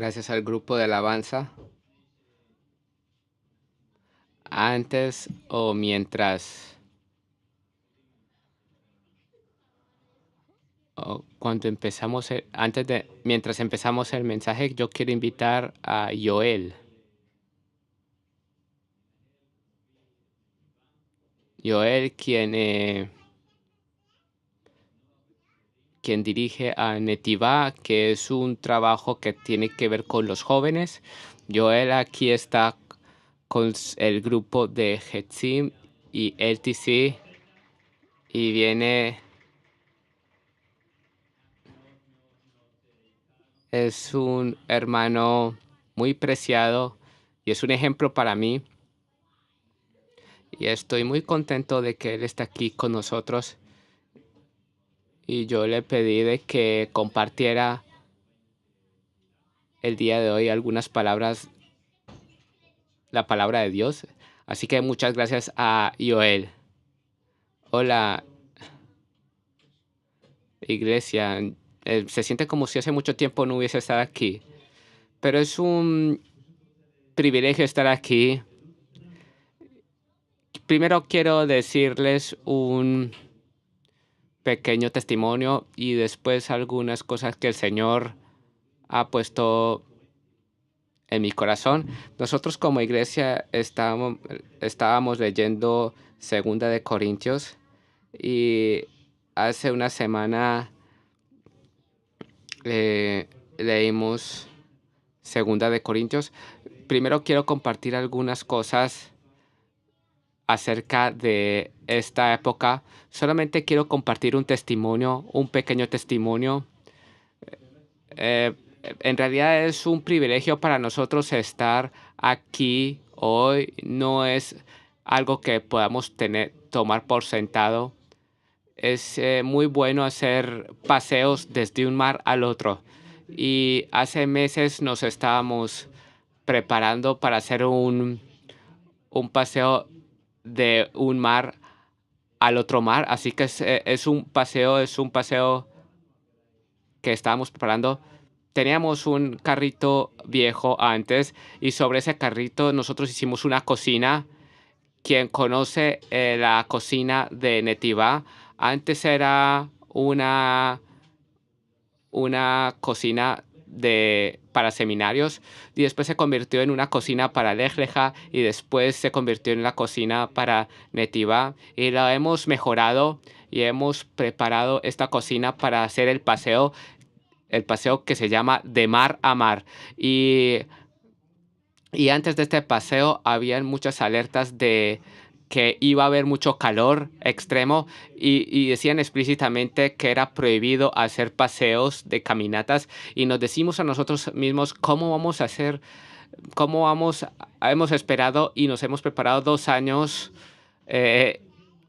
Gracias al grupo de alabanza. Antes o mientras, o cuando empezamos, mientras empezamos el mensaje, yo quiero invitar a Joel. Joel, quien dirige a Netivá, que es un trabajo que tiene que ver con los jóvenes. Joel aquí está con el grupo de Hetzim y LTC y es un hermano muy preciado y es un ejemplo para mí. Y estoy muy contento de que él está aquí con nosotros. Y yo le pedí de que compartiera el día de hoy algunas palabras, la palabra de Dios. Así que muchas gracias a Joel. Hola, iglesia. Se siente como si hace mucho tiempo no hubiese estado aquí. Pero es un privilegio estar aquí. Primero quiero decirles un pequeño testimonio y después algunas cosas que el Señor ha puesto en mi corazón. Nosotros como iglesia estábamos leyendo Segunda de Corintios y hace una semana eh, leímos Segunda de Corintios. Primero quiero compartir algunas cosas acerca de esta época. Solamente quiero compartir un testimonio, un pequeño testimonio. Eh, en realidad es un privilegio para nosotros estar aquí hoy. No es algo que podamos tomar por sentado. Es muy bueno hacer paseos desde un mar al otro. Y hace meses nos estábamos preparando para hacer un paseo de un mar al otro mar. Así que es un paseo que estábamos preparando. Teníamos un carrito viejo antes y sobre ese carrito nosotros hicimos una cocina. Quien conoce la cocina de Netivá, antes era una cocina para seminarios y después se convirtió en una cocina para Lejleja y después se convirtió en la cocina para Netivá y la hemos mejorado y hemos preparado esta cocina para hacer el paseo que se llama de mar a mar. Y antes de este paseo habían muchas alertas de que iba a haber mucho calor extremo y decían explícitamente que era prohibido hacer paseos de caminatas y nos decimos a nosotros mismos cómo vamos a hacer, hemos esperado y nos hemos preparado 2 años eh,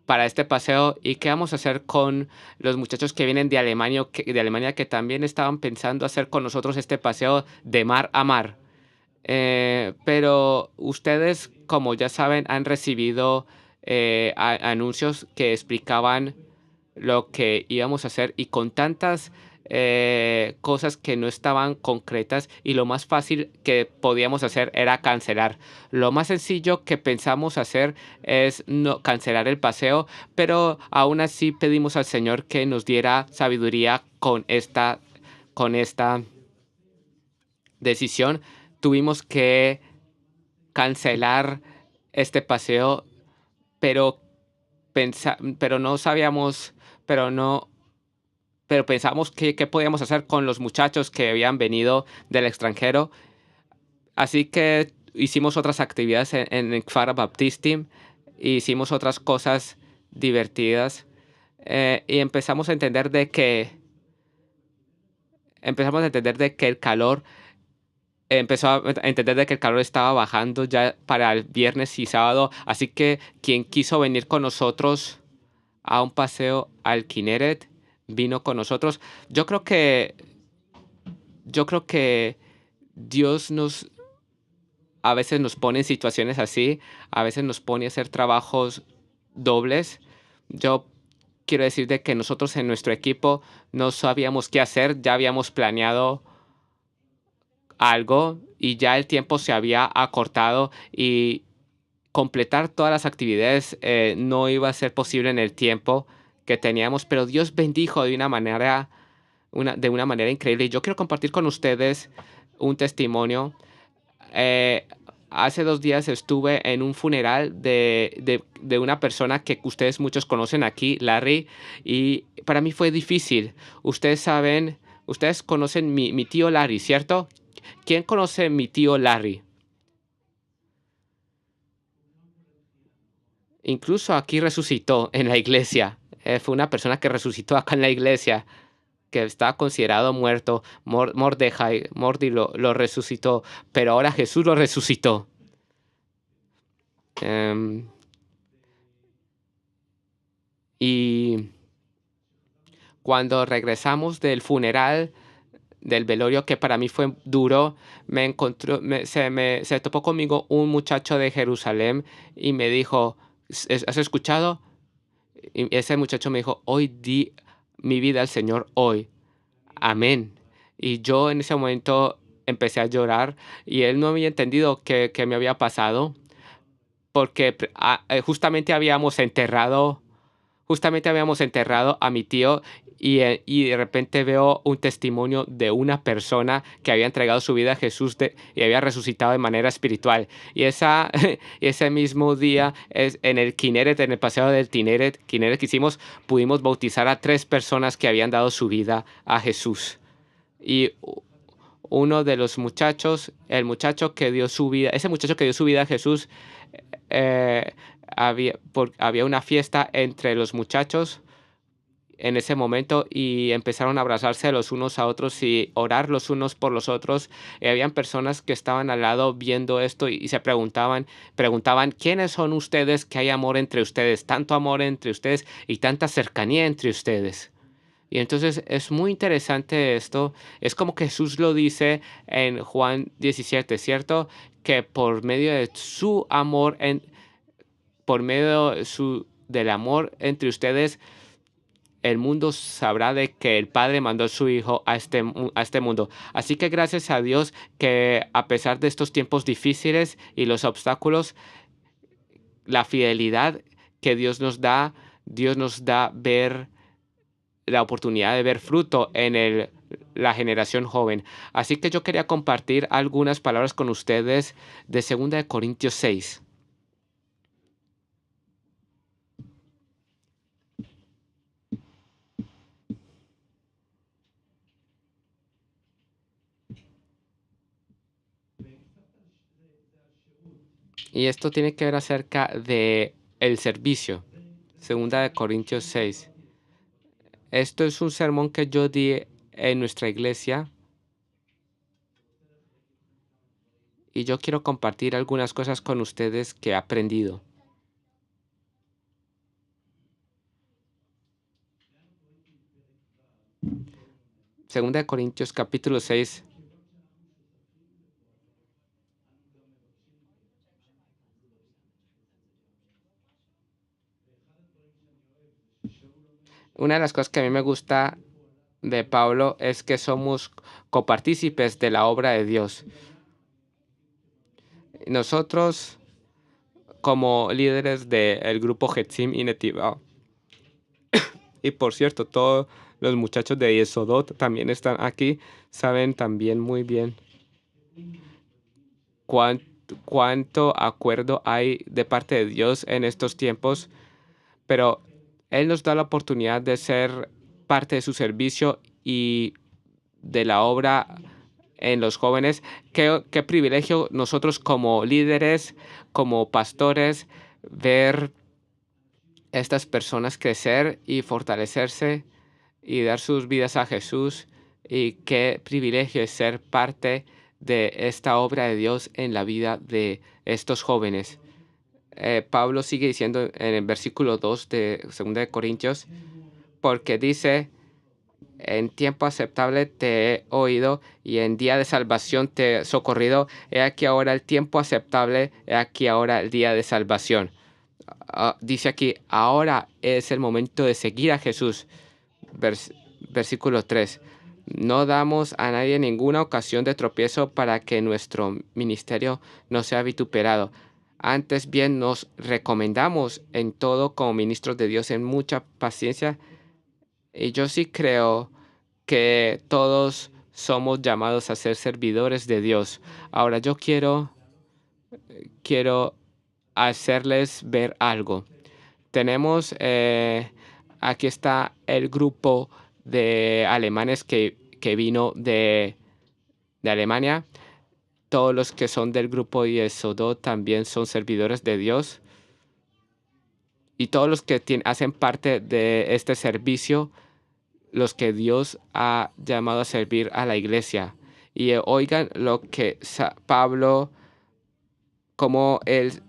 para este paseo y qué vamos a hacer con los muchachos que vienen de Alemania que también estaban pensando hacer con nosotros este paseo de mar a mar. Pero ustedes, como ya saben, han recibido anuncios que explicaban lo que íbamos a hacer y con tantas cosas que no estaban concretas y lo más fácil que podíamos hacer era cancelar. Lo más sencillo que pensamos hacer es no cancelar el paseo, pero aún así pedimos al Señor que nos diera sabiduría con esta decisión. Tuvimos que cancelar este paseo, pero pero no sabíamos, pero no, pero pensamos que qué podíamos hacer con los muchachos que habían venido del extranjero. Así que hicimos otras actividades en el Kfar Baptistim, hicimos otras cosas divertidas y empezamos a entender de que el calor empezó a entender de que el calor estaba bajando ya para el viernes y sábado, así que quien quiso venir con nosotros a un paseo al Kineret vino con nosotros. Yo creo que yo creo que Dios a veces nos pone en situaciones así, a veces nos pone a hacer trabajos dobles. Yo quiero decir de que nosotros en nuestro equipo no sabíamos qué hacer, ya habíamos planeado algo y ya el tiempo se había acortado y completar todas las actividades no iba a ser posible en el tiempo que teníamos, pero Dios bendijo de una manera increíble. Y yo quiero compartir con ustedes un testimonio. Eh, Hace 2 días estuve en un funeral de una persona que ustedes muchos conocen aquí, Larry, y para mí fue difícil. Ustedes conocen mi tío Larry, ¿cierto? ¿Quién conoce mi tío Larry? Incluso aquí resucitó en la iglesia. Fue una persona que resucitó acá en la iglesia, que estaba considerado muerto. Mordi lo resucitó, pero ahora Jesús lo resucitó. Em, y cuando regresamos del funeral, del velorio, que para mí fue duro, se topó conmigo un muchacho de Jerusalén y me dijo, ¿has escuchado? Y ese muchacho me dijo, hoy di mi vida al Señor, hoy. Amén. Y yo en ese momento empecé a llorar y él no había entendido qué me había pasado porque justamente habíamos enterrado a mi tío y de repente veo un testimonio de una persona que había entregado su vida a Jesús y había resucitado de manera espiritual. Y ese mismo día en el Kineret, en el paseo del Kineret que hicimos, pudimos bautizar a 3 personas que habían dado su vida a Jesús. Y uno de los muchachos, ese muchacho que dio su vida a Jesús, eh, había una fiesta entre los muchachos en ese momento y empezaron a abrazarse los unos a otros y orar los unos por los otros. Y habían personas que estaban al lado viendo esto y se preguntaban, ¿quiénes son ustedes que hay amor entre ustedes? Tanto amor entre ustedes y tanta cercanía entre ustedes. Y entonces es muy interesante esto. Es como que Jesús lo dice en Juan 17, ¿cierto? Que por medio de su amor, por medio del amor entre ustedes, el mundo sabrá de que el Padre mandó a su Hijo a este mundo. Así que gracias a Dios que a pesar de estos tiempos difíciles y los obstáculos, la fidelidad que Dios nos da ver la oportunidad de ver fruto en la generación joven. Así que yo quería compartir algunas palabras con ustedes de 2 Corintios 6. Y esto tiene que ver acerca de el servicio. 2 Corintios 6. Esto es un sermón que yo di en nuestra iglesia y yo quiero compartir algunas cosas con ustedes que he aprendido. 2 Corintios capítulo 6. Una de las cosas que a mí me gusta de Pablo es que somos copartícipes de la obra de Dios. Nosotros, como líderes del grupo Getzim y Netiva, y por cierto, todos los muchachos de Yesodot también están aquí, saben también muy bien cuánto acuerdo hay de parte de Dios en estos tiempos, pero Él nos da la oportunidad de ser parte de su servicio y de la obra en los jóvenes. Qué privilegio nosotros como líderes, como pastores, ver estas personas crecer y fortalecerse y dar sus vidas a Jesús. Y qué privilegio es ser parte de esta obra de Dios en la vida de estos jóvenes. Pablo sigue diciendo en el versículo 2 de 2 Corintios, porque dice, en tiempo aceptable te he oído y en día de salvación te he socorrido. He aquí ahora el tiempo aceptable, he aquí ahora el día de salvación. Dice aquí, ahora es el momento de seguir a Jesús. Versículo 3. No damos a nadie ninguna ocasión de tropiezo para que nuestro ministerio no sea vituperado. Antes bien nos recomendamos en todo como ministros de Dios en mucha paciencia. Y yo sí creo que todos somos llamados a ser servidores de Dios. Ahora yo quiero hacerles ver algo. Tenemos, aquí está el grupo de alemanes que vino de Alemania. Todos los que son del grupo Yesodot también son servidores de Dios. Y todos los que hacen parte de este servicio, los que Dios ha llamado a servir a la iglesia. Y oigan lo que Pablo, como el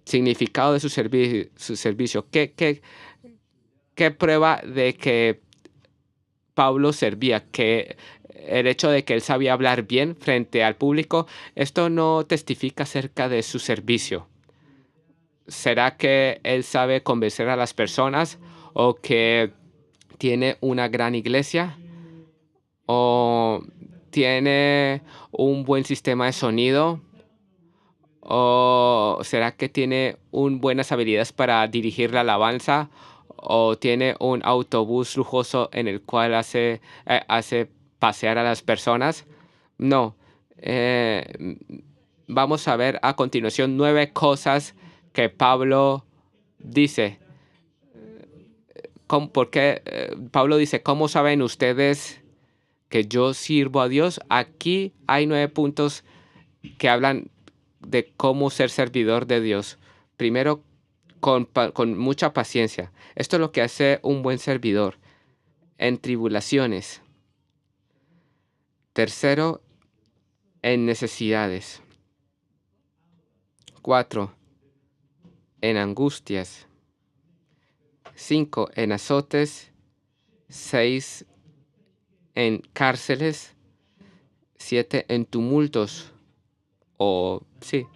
significado de su servicio. ¿Qué prueba de que Pablo servía? Que el hecho de que él sabía hablar bien frente al público, esto no testifica acerca de su servicio. ¿Será que él sabe convencer a las personas o que tiene una gran iglesia o tiene un buen sistema de sonido? ¿O será que tiene buenas habilidades para dirigir la alabanza? ¿O tiene un autobús lujoso en el cual hace pasear a las personas? No. Vamos a ver a continuación 9 cosas que Pablo dice. ¿Por qué? Pablo dice, ¿cómo saben ustedes que yo sirvo a Dios? Aquí hay 9 puntos que hablan de cómo ser servidor de Dios. Primero, con mucha paciencia. Esto es lo que hace un buen servidor. En tribulaciones. Tercero, en necesidades. 4, en angustias. 5, en azotes. 6, en cárceles. 7, en tumultos. Sí.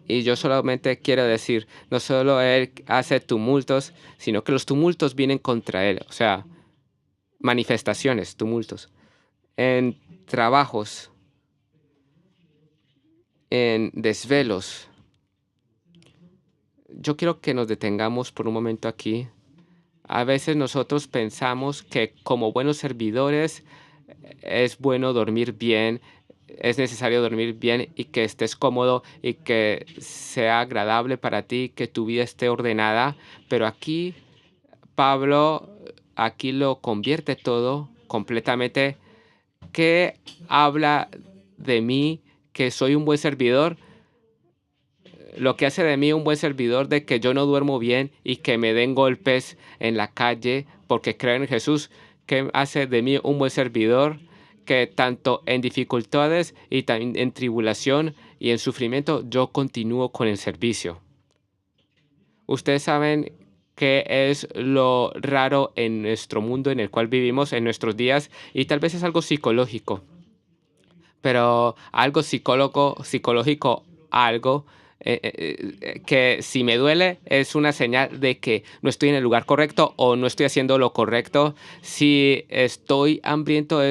Y yo solamente quiero decir, no solo él hace tumultos, sino que los tumultos vienen contra él. O sea, manifestaciones, tumultos. En trabajos, en desvelos. Yo quiero que nos detengamos por un momento aquí. A veces nosotros pensamos que como buenos servidores es bueno dormir bien, es necesario dormir bien y que estés cómodo y que sea agradable para ti, que tu vida esté ordenada. Pero aquí Pablo, aquí lo convierte todo completamente. ¿Qué habla de mí que soy un buen servidor? Lo que hace de mí un buen servidor de que yo no duermo bien y que me den golpes en la calle porque creo en Jesús. ¿Qué hace de mí un buen servidor? Que tanto en dificultades y también en tribulación y en sufrimiento yo continúo con el servicio. Ustedes saben qué es lo raro en nuestro mundo en el cual vivimos en nuestros días y tal vez es algo psicológico, pero algo psicológico, algo que si me duele es una señal de que no estoy en el lugar correcto o no estoy haciendo lo correcto. Si estoy hambriento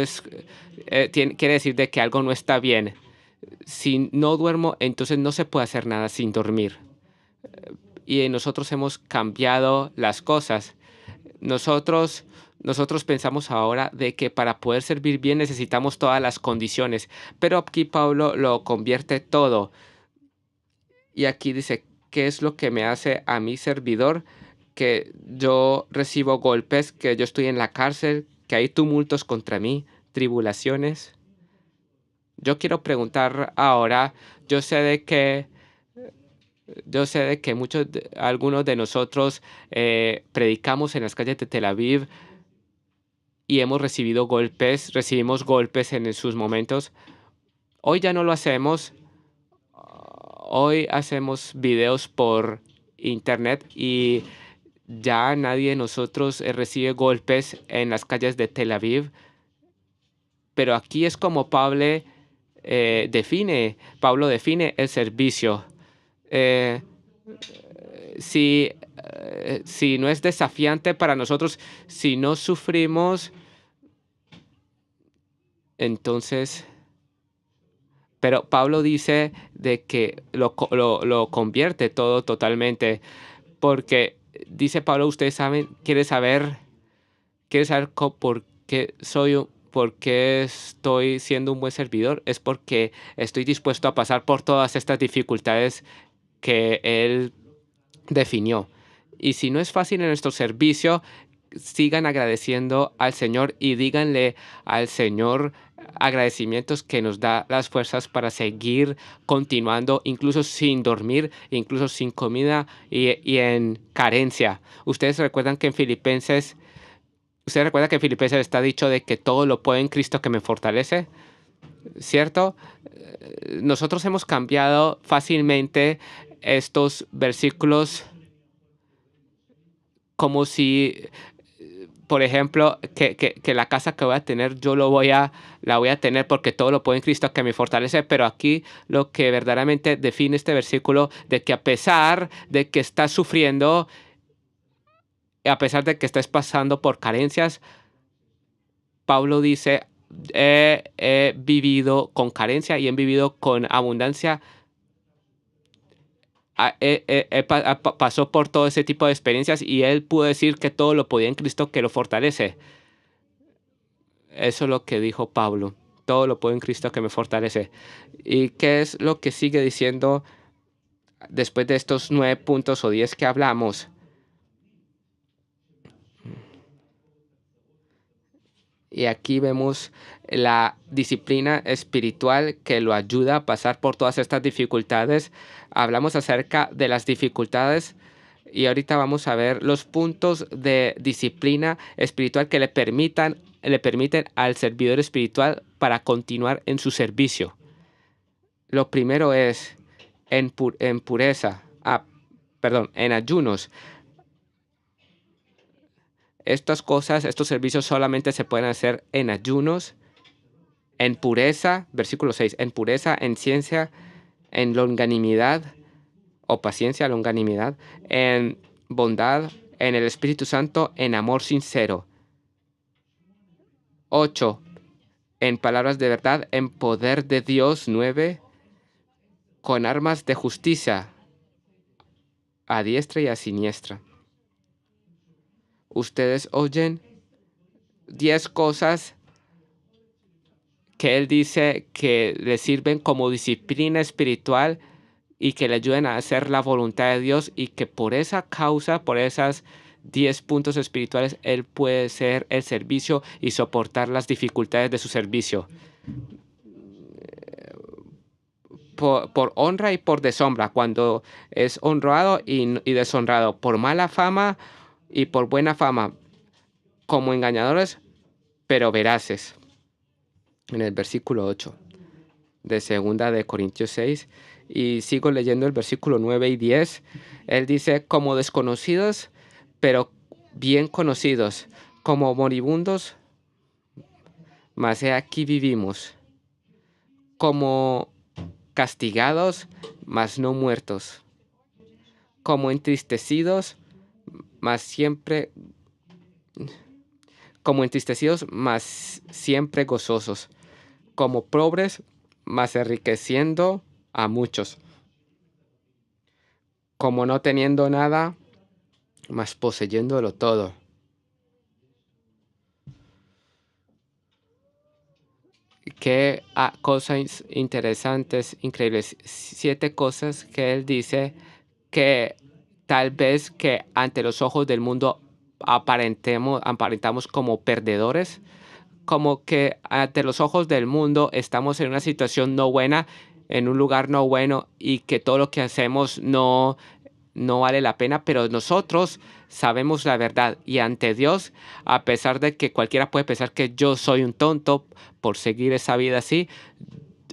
quiere decir de que algo no está bien. Si no duermo, entonces no se puede hacer nada sin dormir. Y nosotros hemos cambiado las cosas. Nosotros, nosotros pensamos ahora de que para poder servir bien necesitamos todas las condiciones, pero aquí Pablo lo convierte todo. Y aquí dice, ¿qué es lo que me hace a mí servidor? Que yo recibo golpes, que yo estoy en la cárcel, que hay tumultos contra mí, tribulaciones. Yo quiero preguntar ahora, yo sé de que Yo sé de que algunos de nosotros predicamos en las calles de Tel Aviv y hemos recibido golpes, recibimos golpes en sus momentos. Hoy ya no lo hacemos. Hoy hacemos videos por internet y ya nadie de nosotros recibe golpes en las calles de Tel Aviv. Pero aquí es como Pablo define el servicio. Si si no es desafiante para nosotros, si no sufrimos, entonces... Pero Pablo dice de que lo convierte todo totalmente, porque dice Pablo, ustedes saben, quiere saber por qué estoy siendo un buen servidor, es porque estoy dispuesto a pasar por todas estas dificultades que él definió. Y si no es fácil en nuestro servicio, sigan agradeciendo al Señor y díganle al Señor agradecimientos que nos da las fuerzas para seguir continuando, incluso sin dormir, incluso sin comida y en carencia. Ustedes recuerdan que en Filipenses está dicho de que todo lo puedo en Cristo que me fortalece, ¿cierto? Nosotros hemos cambiado fácilmente estos versículos como si, por ejemplo, que la casa que voy a tener, la voy a tener porque todo lo puedo en Cristo que me fortalece, pero aquí lo que verdaderamente define este versículo, de que a pesar de que estás sufriendo, a pesar de que estés pasando por carencias, Pablo dice, he vivido con carencia y he vivido con abundancia. Pasó por todo ese tipo de experiencias y él pudo decir que todo lo podía en Cristo que lo fortalece. Eso es lo que dijo Pablo. Todo lo puedo en Cristo que me fortalece. ¿Y qué es lo que sigue diciendo después de estos 9 puntos o 10 que hablamos? Y aquí vemos la disciplina espiritual que lo ayuda a pasar por todas estas dificultades. Hablamos acerca de las dificultades y ahorita vamos a ver los puntos de disciplina espiritual que le permiten al servidor espiritual para continuar en su servicio. Lo primero es en pureza, en ayunos. Estos servicios solamente se pueden hacer en ayunos, en pureza, versículo 6, en pureza, en ciencia, en longanimidad o paciencia, longanimidad, en bondad, en el Espíritu Santo, en amor sincero. 8, en palabras de verdad, en poder de Dios. 9, con armas de justicia, a diestra y a siniestra. Ustedes oyen 10 cosas que él dice que le sirven como disciplina espiritual y que le ayuden a hacer la voluntad de Dios y que por esa causa, por esas 10 puntos espirituales, él puede hacer el servicio y soportar las dificultades de su servicio. Por honra y por deshonra, cuando es honrado y deshonrado, por mala fama y por buena fama, como engañadores, pero veraces. En el versículo 8 de 2 Corintios 6, y sigo leyendo el versículo 9 y 10, él dice, como desconocidos, pero bien conocidos, como moribundos, mas he aquí vivimos, como castigados, mas no muertos, como entristecidos, mas siempre gozosos, como pobres, mas enriqueciendo a muchos, como no teniendo nada, mas poseyéndolo todo. Qué cosas interesantes, increíbles. 7 cosas que él dice que tal vez que ante los ojos del mundo aparentamos como perdedores, como que ante los ojos del mundo estamos en una situación no buena, en un lugar no bueno y que todo lo que hacemos no vale la pena, pero nosotros sabemos la verdad y ante Dios, a pesar de que cualquiera puede pensar que yo soy un tonto por seguir esa vida así,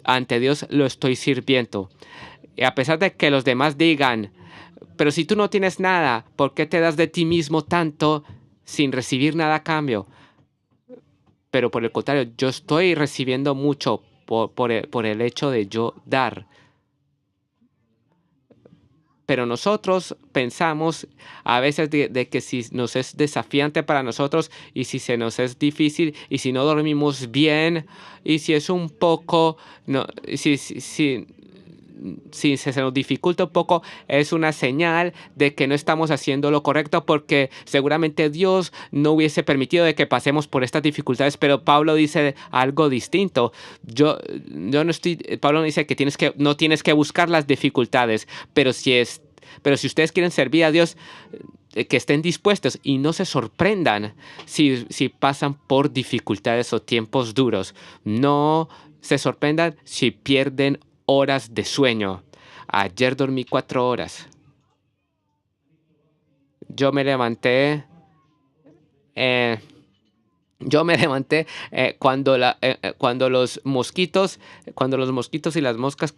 ante Dios lo estoy sirviendo. Y a pesar de que los demás digan, pero si tú no tienes nada, ¿por qué te das de ti mismo tanto sin recibir nada a cambio? Pero por el contrario, yo estoy recibiendo mucho por el hecho de yo dar. pero nosotros pensamos a veces de que si nos es desafiante para nosotros y si se nos es difícil y si no dormimos bien y si es un poco, no, si se nos dificulta un poco, es una señal de que no estamos haciendo lo correcto porque seguramente Dios no hubiese permitido de que pasemos por estas dificultades, pero Pablo dice algo distinto. Yo no estoy, Pablo no dice que no tienes que buscar las dificultades, pero si ustedes quieren servir a Dios, que estén dispuestos y no se sorprendan si pasan por dificultades o tiempos duros. No se sorprendan si pierden horas de sueño. Ayer dormí 4 horas. Yo me levanté. eh, yo me levanté cuando los mosquitos y las moscas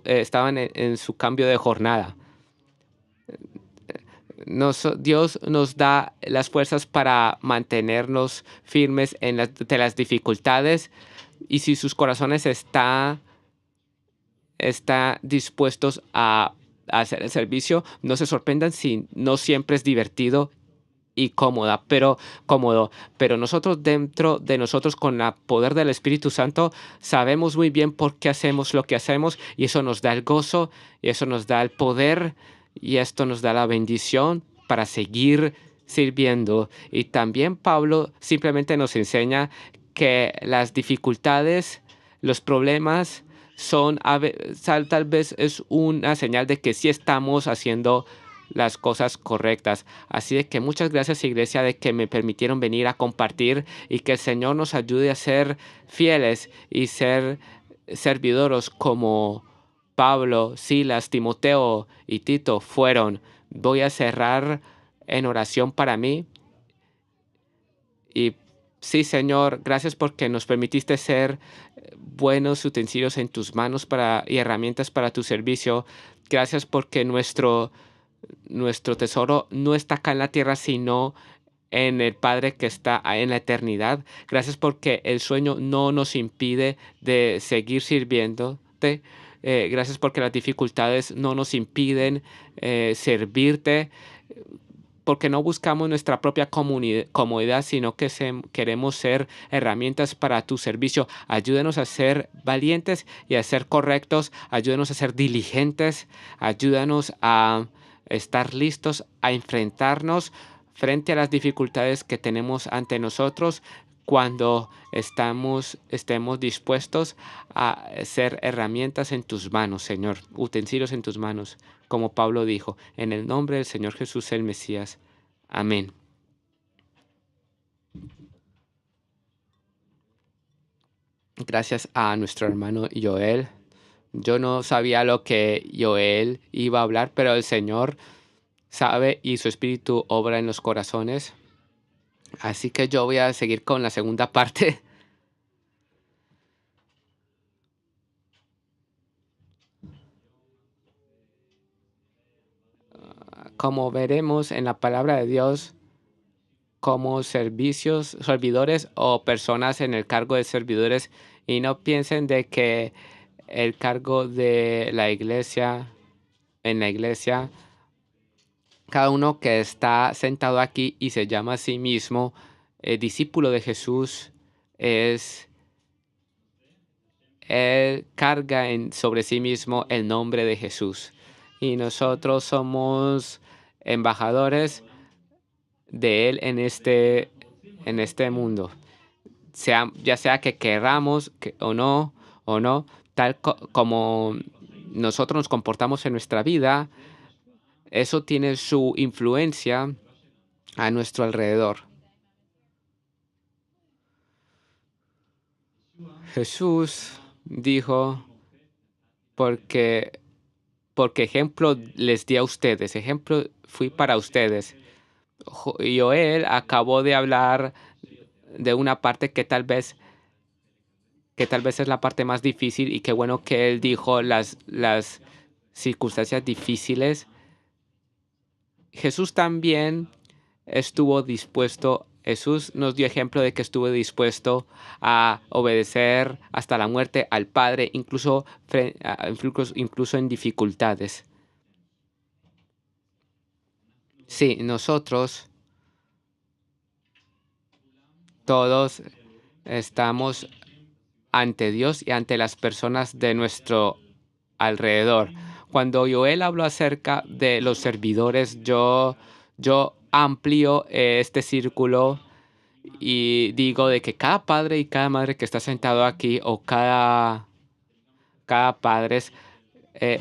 estaban en su cambio de jornada. Dios nos da las fuerzas para mantenernos firmes de las dificultades y si sus corazones está dispuestos a hacer el servicio, no se sorprendan si no siempre es divertido y cómodo, pero nosotros dentro de nosotros con el poder del Espíritu Santo sabemos muy bien por qué hacemos lo que hacemos y eso nos da el gozo y eso nos da el poder y esto nos da la bendición para seguir sirviendo. Y también Pablo simplemente nos enseña que las dificultades, los problemas tal vez es una señal de que sí estamos haciendo las cosas correctas. Así de que muchas gracias, iglesia, de que me permitieron venir a compartir y que el Señor nos ayude a ser fieles y ser servidores como Pablo, Silas, Timoteo y Tito fueron. Voy a cerrar en oración para mí. Y sí, Señor, gracias porque nos permitiste ser buenos utensilios en tus manos y herramientas para tu servicio. Gracias porque nuestro tesoro no está acá en la tierra, sino en el Padre que está en la eternidad. Gracias porque el sueño no nos impide de seguir sirviéndote. Gracias porque las dificultades no nos impiden servirte, porque no buscamos nuestra propia comodidad, sino que queremos ser herramientas para tu servicio. Ayúdenos a ser valientes y a ser correctos. Ayúdenos a ser diligentes. Ayúdanos a estar listos a enfrentarnos frente a las dificultades que tenemos ante nosotros cuando estemos dispuestos a ser herramientas en tus manos, Señor, utensilios en tus manos, como Pablo dijo, en el nombre del Señor Jesús el Mesías. Amén. Gracias a nuestro hermano Joel. Yo no sabía lo que Joel iba a hablar, pero el Señor sabe y su espíritu obra en los corazones. Así que yo voy a seguir con la segunda parte. Como veremos en la palabra de Dios, como servidores o personas en el cargo de servidores, y no piensen de que el cargo de en la iglesia, cada uno que está sentado aquí y se llama a sí mismo discípulo de Jesús, él carga sobre sí mismo el nombre de Jesús. Y nosotros somos embajadores de Él en este mundo. Ya sea que querramos o no, como nosotros nos comportamos en nuestra vida, eso tiene su influencia a nuestro alrededor. Jesús dijo, porque ejemplo les di a ustedes, ejemplo fui para ustedes. Joel acabó de hablar de una parte que tal vez es la parte más difícil, y qué bueno que él dijo las circunstancias difíciles. Jesús nos dio ejemplo de que estuvo dispuesto a obedecer hasta la muerte al Padre, incluso en dificultades. Sí, nosotros todos estamos ante Dios y ante las personas de nuestro alrededor. Cuando Joel habló acerca de los servidores, yo amplío este círculo y digo de que cada padre y cada madre que está sentado aquí o cada padre,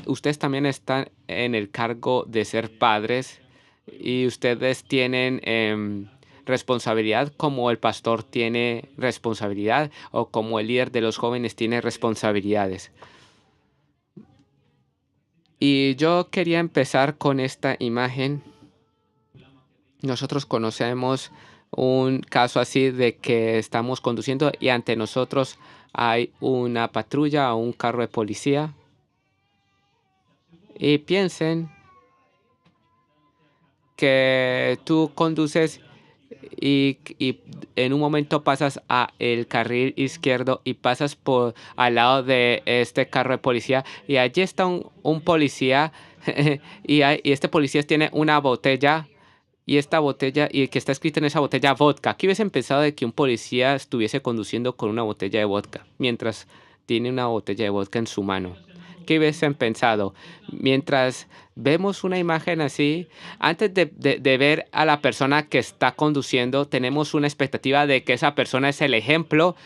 ustedes también están en el cargo de ser padres y ustedes tienen responsabilidad como el pastor tiene responsabilidad o como el líder de los jóvenes tiene responsabilidades. Y yo quería empezar con esta imagen. Nosotros conocemos un caso así de que estamos conduciendo y ante nosotros hay una patrulla o un carro de policía. Y piensen que tú conduces y en un momento pasas a el carril izquierdo y pasas por al lado de este carro de policía y allí está un policía y este policía tiene una botella y esta botella y que está escrito en esa botella vodka. ¿Qué hubiesen pensado de que un policía estuviese conduciendo con una botella de vodka mientras tiene una botella de vodka en su mano? ¿Qué hubiesen pensado? Mientras vemos una imagen así, antes de ver a la persona que está conduciendo, tenemos una expectativa de que esa persona es el ejemplo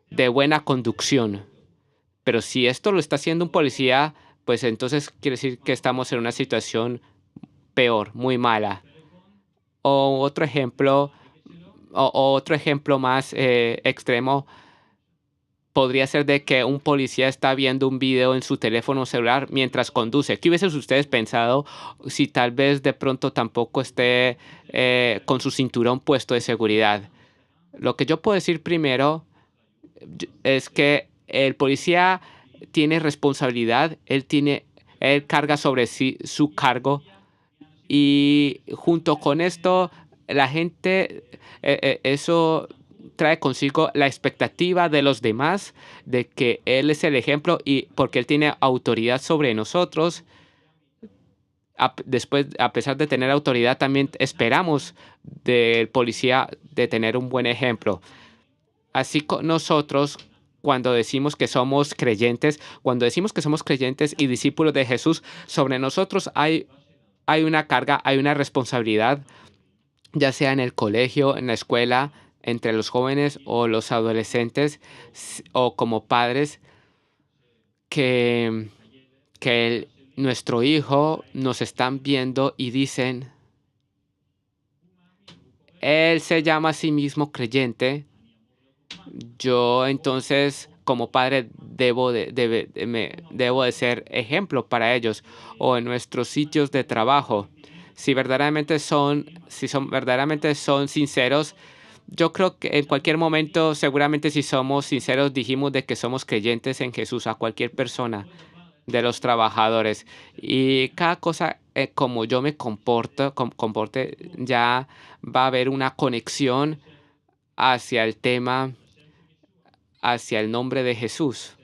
de buena conducción. Pero si esto lo está haciendo un policía, pues entonces quiere decir que estamos en una situación peor, muy mala. O otro ejemplo, o otro ejemplo más extremo podría ser de que un policía está viendo un video en su teléfono celular mientras conduce. ¿Qué hubiesen ustedes pensado si tal vez de pronto tampoco esté con su cinturón puesto de seguridad? Lo que yo puedo decir primero es que el policía tiene responsabilidad, él carga sobre sí su cargo y junto con esto, la gente, eso trae consigo la expectativa de los demás de que Él es el ejemplo y porque Él tiene autoridad sobre nosotros. Después, a pesar de tener autoridad, también esperamos del policía de tener un buen ejemplo. Así nosotros, cuando decimos que somos creyentes, cuando decimos que somos creyentes y discípulos de Jesús, sobre nosotros hay una carga, hay una responsabilidad, ya sea en el colegio, en la escuela, entre los jóvenes o los adolescentes o como padres, que, nuestro hijo nos están viendo y dicen, él se llama a sí mismo creyente, yo entonces como padre debo de ser ejemplo para ellos o en nuestros sitios de trabajo. Si son verdaderamente son sinceros, yo creo que en cualquier momento, seguramente si somos sinceros, dijimos de que somos creyentes en Jesús a cualquier persona de los trabajadores. Y cada cosa como yo me comporte, ya va a haber una conexión hacia el tema, hacia el nombre de Jesús.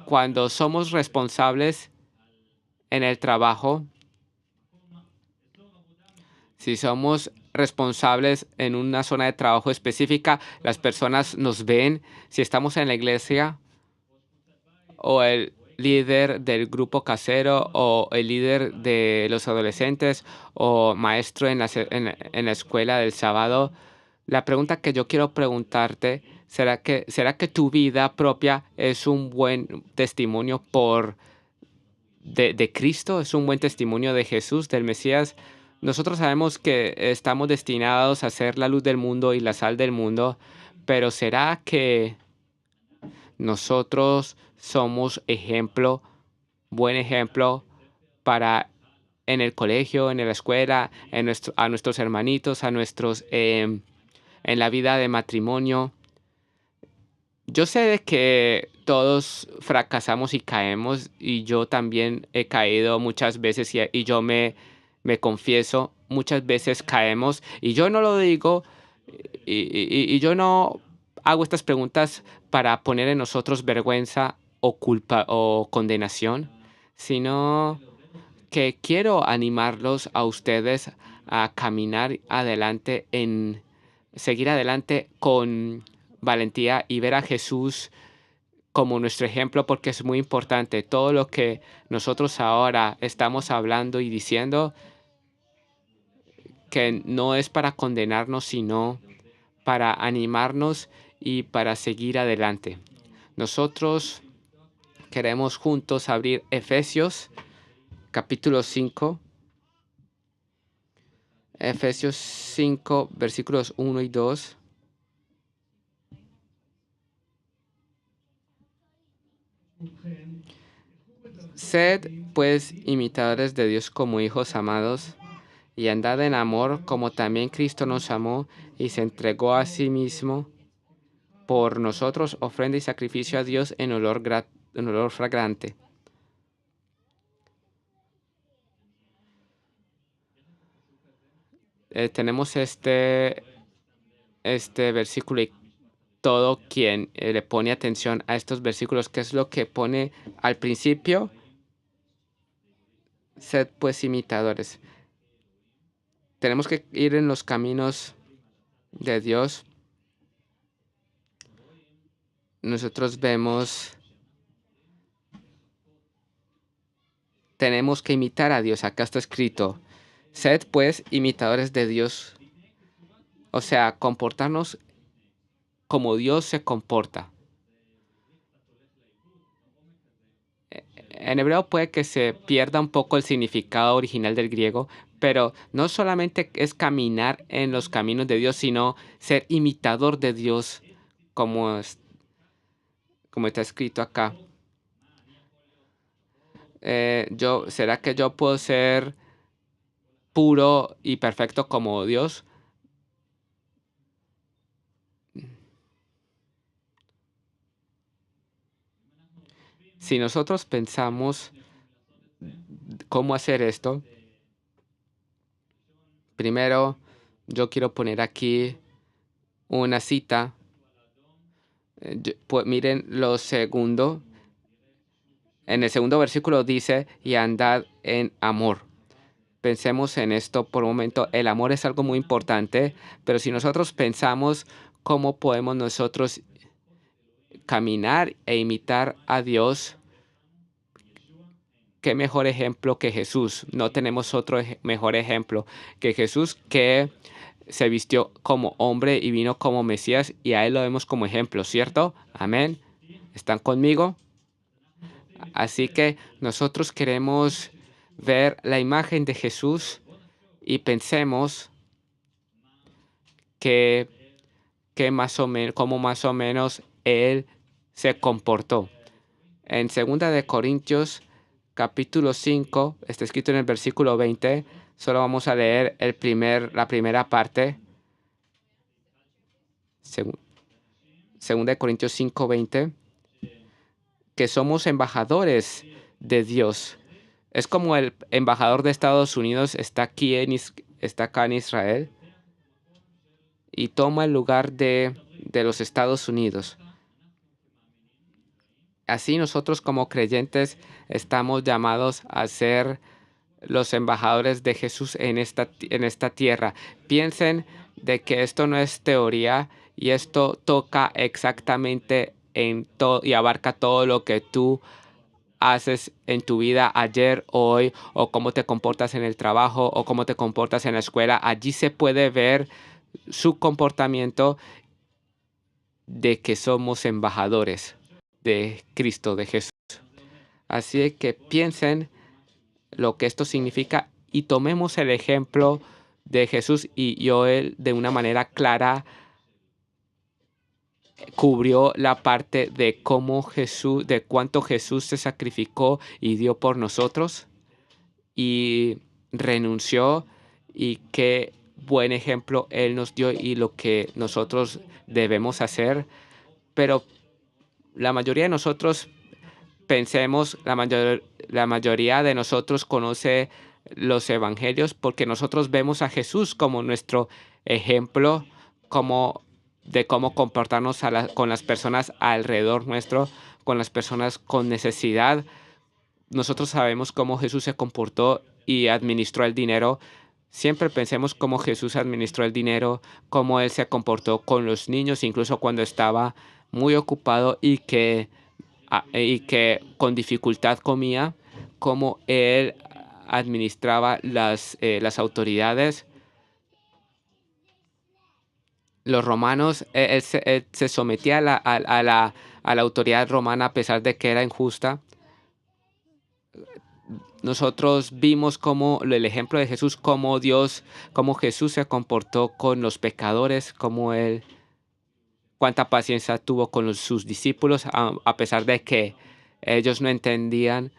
Cuando somos responsables en el trabajo, si somos responsables en una zona de trabajo específica, las personas nos ven. Si estamos en la iglesia o el líder del grupo casero o el líder de los adolescentes o maestro en la escuela del sábado, la pregunta que yo quiero preguntarte, ¿será que tu vida propia es un buen testimonio de Cristo? ¿Es un buen testimonio de Jesús, del Mesías? Nosotros sabemos que estamos destinados a ser la luz del mundo y la sal del mundo, pero ¿será que nosotros somos ejemplo, buen ejemplo para en el colegio, en la escuela, a nuestros hermanitos, en la vida de matrimonio? Yo sé de que todos fracasamos y caemos, y yo también he caído muchas veces y yo me confieso, muchas veces caemos, y yo no lo digo, y yo no hago estas preguntas para poner en nosotros vergüenza o culpa o condenación, sino que quiero animarlos a ustedes a caminar adelante seguir adelante con valentía y ver a Jesús como nuestro ejemplo, porque es muy importante. Todo lo que nosotros ahora estamos hablando y diciendo, que no es para condenarnos, sino para animarnos y para seguir adelante. Nosotros queremos juntos abrir Efesios capítulo 5. Efesios 5, versículos 1 y 2. Sed, pues, imitadores de Dios como hijos amados, y andad en amor como también Cristo nos amó y se entregó a sí mismo por nosotros, ofrenda y sacrificio a Dios en olor fragante. Tenemos este versículo y todo quien le pone atención a estos versículos, ¿qué es lo que pone al principio? Sed pues imitadores. Tenemos que ir en los caminos de Dios. Nosotros tenemos que imitar a Dios. Acá está escrito, sed pues imitadores de Dios. O sea, comportarnos como Dios se comporta. En hebreo puede que se pierda un poco el significado original del griego, pero no solamente es caminar en los caminos de Dios, sino ser imitador de Dios, como, como está escrito acá. ¿Será que yo puedo ser puro y perfecto como Dios? Si nosotros pensamos cómo hacer esto, primero yo quiero poner aquí una cita. Pues miren lo segundo. En el segundo versículo dice, y andad en amor. Pensemos en esto por un momento. El amor es algo muy importante, pero si nosotros pensamos cómo podemos nosotros caminar e imitar a Dios, qué mejor ejemplo que Jesús. No tenemos otro mejor ejemplo que Jesús, que se vistió como hombre y vino como Mesías, y a él lo vemos como ejemplo, ¿cierto? Amén. ¿Están conmigo? Así que nosotros queremos ver la imagen de Jesús y pensemos que, cómo más o menos él se comportó. En 2 Corintios capítulo 5, está escrito en el versículo 20, solo vamos a leer la primera parte. 2 Corintios 5, 20, que somos embajadores de Dios. Es como el embajador de Estados Unidos está acá en Israel y toma el lugar de los Estados Unidos. Así nosotros como creyentes estamos llamados a ser los embajadores de Jesús en esta tierra. Piensen de que esto no es teoría y esto toca exactamente en todo y abarca todo lo que tú haces en tu vida ayer, hoy, o cómo te comportas en el trabajo, o cómo te comportas en la escuela. Allí se puede ver su comportamiento de que somos embajadores de Cristo, de Jesús. Así que piensen lo que esto significa y tomemos el ejemplo de Jesús, y Joel de una manera clara cubrió la parte de cómo Jesús, de cuánto Jesús se sacrificó y dio por nosotros y renunció, y qué buen ejemplo él nos dio y lo que nosotros debemos hacer. Pero la mayoría de nosotros la mayoría de nosotros conoce los evangelios porque nosotros vemos a Jesús como nuestro ejemplo, de cómo comportarnos con las personas alrededor nuestro, con las personas con necesidad, nosotros sabemos cómo Jesús se comportó y administró el dinero. Siempre pensemos cómo Jesús administró el dinero, cómo Él se comportó con los niños, incluso cuando estaba muy ocupado y que con dificultad comía, cómo Él administraba las autoridades. Los romanos, él se sometía a la autoridad romana a pesar de que era injusta. Nosotros vimos como el ejemplo de Jesús, cómo Jesús se comportó con los pecadores, cuánta paciencia tuvo con sus discípulos, a pesar de que ellos no entendían,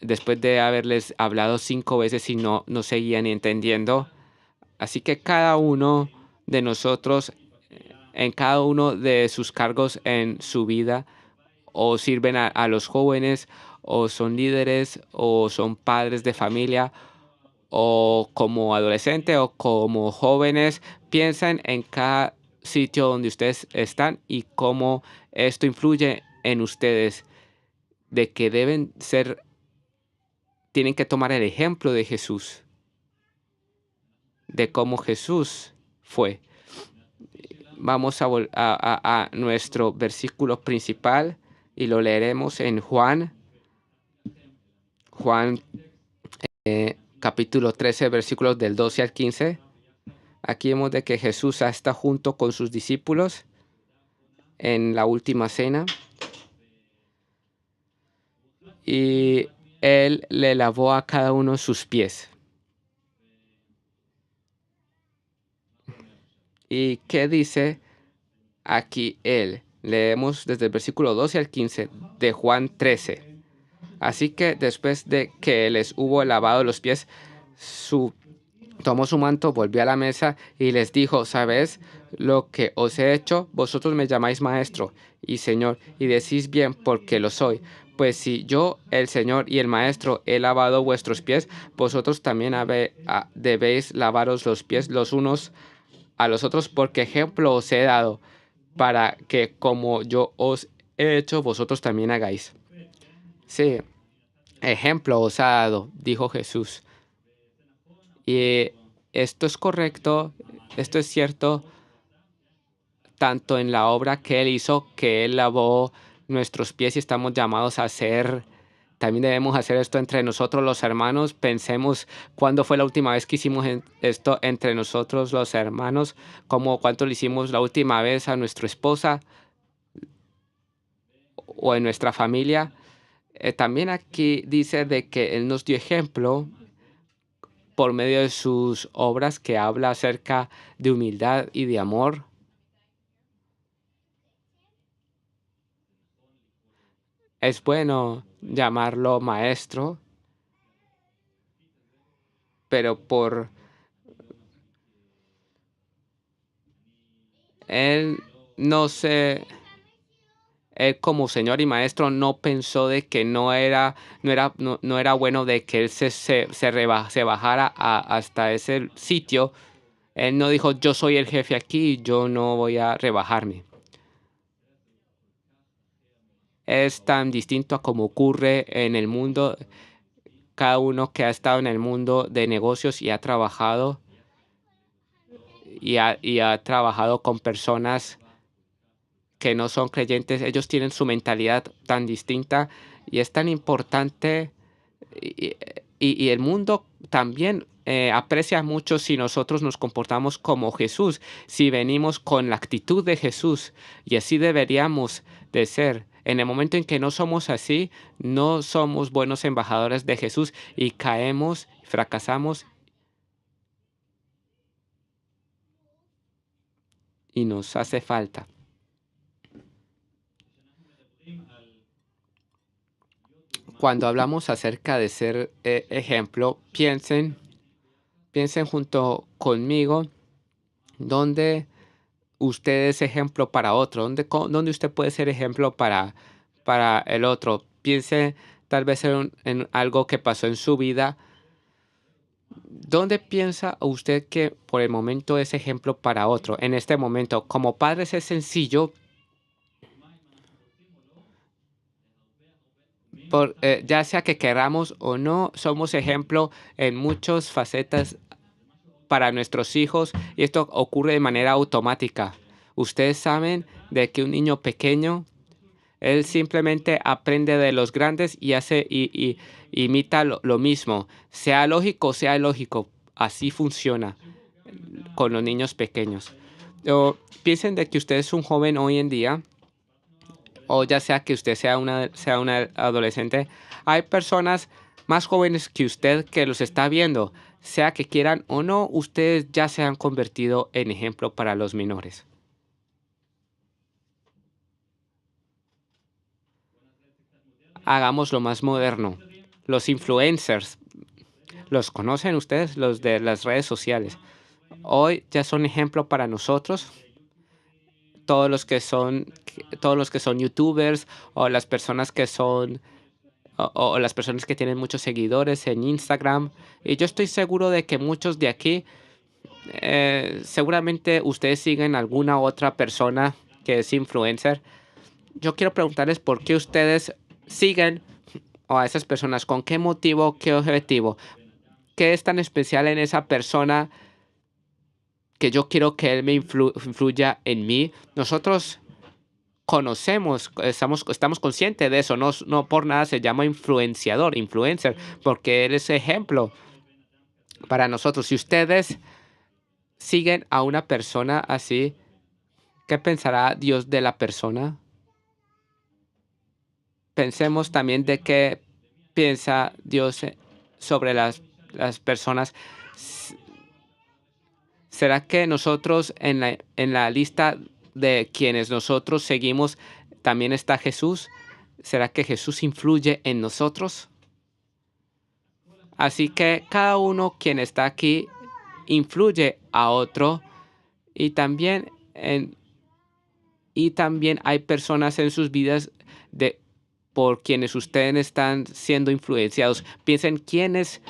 después de haberles hablado 5 veces y no seguían entendiendo. Así que cada uno de nosotros, en cada uno de sus cargos en su vida, o sirven a los jóvenes, o son líderes, o son padres de familia, o como adolescente o como jóvenes, piensen en cada sitio donde ustedes están y cómo esto influye en ustedes, de que tienen que tomar el ejemplo de Jesús, de cómo Jesús fue. Vamos a nuestro versículo principal y lo leeremos en Juan capítulo 13, versículos del 12 al 15. Aquí vemos de que Jesús está junto con sus discípulos en la última cena y Él le lavó a cada uno sus pies. ¿Y qué dice aquí Él? Leemos desde el versículo 12 al 15 de Juan 13. Así que después de que les hubo lavado los pies, tomó su manto, volvió a la mesa y les dijo: ¿Sabéis lo que os he hecho? Vosotros me llamáis maestro y señor, y decís bien, porque lo soy. Pues si yo, el Señor y el Maestro, he lavado vuestros pies, vosotros también debéis lavaros los pies los unos a los otros, porque ejemplo os he dado, para que como yo os he hecho, vosotros también hagáis. Sí, ejemplo os ha dado, dijo Jesús. Y esto es correcto, esto es cierto, tanto en la obra que Él hizo, que Él lavó nuestros pies y estamos llamados a hacer. También debemos hacer esto entre nosotros los hermanos. Pensemos cuándo fue la última vez que hicimos esto entre nosotros los hermanos, como cuánto lo hicimos la última vez a nuestra esposa o en nuestra familia. También aquí dice de que Él nos dio ejemplo por medio de sus obras, que habla acerca de humildad y de amor. Es bueno llamarlo maestro, pero él no se, él como señor y maestro no pensó de que no era bueno de que él se bajara hasta ese sitio. Él no dijo: yo soy el jefe aquí, yo no voy a rebajarme. Es tan distinto a como ocurre en el mundo. Cada uno que ha estado en el mundo de negocios y ha trabajado y ha trabajado con personas que no son creyentes, ellos tienen su mentalidad tan distinta y es tan importante. Y, y el mundo también aprecia mucho si nosotros nos comportamos como Jesús, si venimos con la actitud de Jesús, y así deberíamos de ser. En el momento en que no somos así, no somos buenos embajadores de Jesús y caemos, fracasamos y nos hace falta. Cuando hablamos acerca de ser ejemplo, piensen junto conmigo dónde usted es ejemplo para otro, dónde usted puede ser ejemplo para el otro. Piense tal vez en algo que pasó en su vida. ¿Dónde piensa usted que por el momento es ejemplo para otro? En este momento, como padres es sencillo Ya sea que queramos o no, somos ejemplo en muchas facetas para nuestros hijos y esto ocurre de manera automática. Ustedes saben de que un niño pequeño, él simplemente aprende de los grandes y hace y imita lo mismo, sea lógico o sea ilógico. Así funciona con los niños pequeños. O piensen de que usted es un joven hoy en día, o ya sea que usted sea una adolescente, hay personas más jóvenes que usted que los está viendo. Sea que quieran o no, ustedes ya se han convertido en ejemplo para los menores. Hagamos lo más moderno. Los influencers, ¿los conocen ustedes? Los de las redes sociales. Hoy ya son ejemplo para nosotros. Todos los que son, todos los que son youtubers o las personas que son o las personas que tienen muchos seguidores en Instagram. Y yo estoy seguro de que muchos de aquí, seguramente ustedes siguen alguna otra persona que es influencer. Yo quiero preguntarles por qué ustedes siguen a esas personas, con qué motivo, qué objetivo, qué es tan especial en esa persona que yo quiero que él me influya en mí. Nosotros conocemos, estamos conscientes de eso, no, no por nada se llama influenciador, influencer, porque él es ejemplo para nosotros. Si ustedes siguen a una persona así, ¿qué pensará Dios de la persona? Pensemos también de qué piensa Dios sobre las personas. S- ¿Será que nosotros en la lista de quienes nosotros seguimos también está Jesús? ¿Será que Jesús influye en nosotros? Así que cada uno quien está aquí influye a otro y también hay personas en sus vidas de por quienes ustedes están siendo influenciados. Piensen quiénes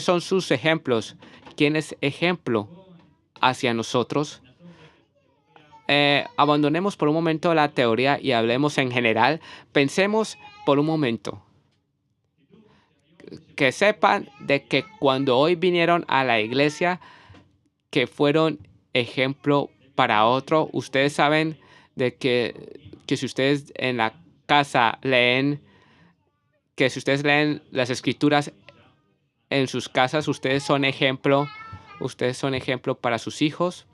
son sus ejemplos, quién es ejemplo hacia nosotros. Abandonemos por un momento la teoría y hablemos en general. Pensemos por un momento. Que sepan de que cuando hoy vinieron a la iglesia, que fueron ejemplo para otro. Ustedes saben de que si ustedes en la casa leen, que si ustedes leen las escrituras en sus casas, ustedes son ejemplo para sus hijos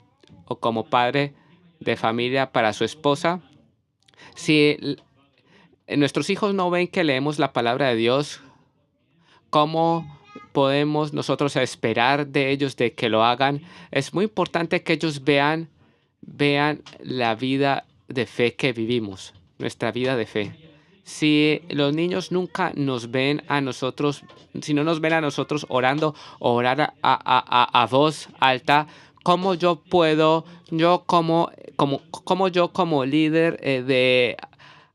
o como padre de familia para su esposa. Si nuestros hijos no ven que leemos la palabra de Dios, ¿cómo podemos nosotros esperar de ellos de que lo hagan? Es muy importante que ellos vean la vida de fe que vivimos, nuestra vida de fe. Si los niños nunca nos ven a nosotros, si no nos ven a nosotros orando o orar a voz alta, ¿cómo yo puedo, cómo yo como líder de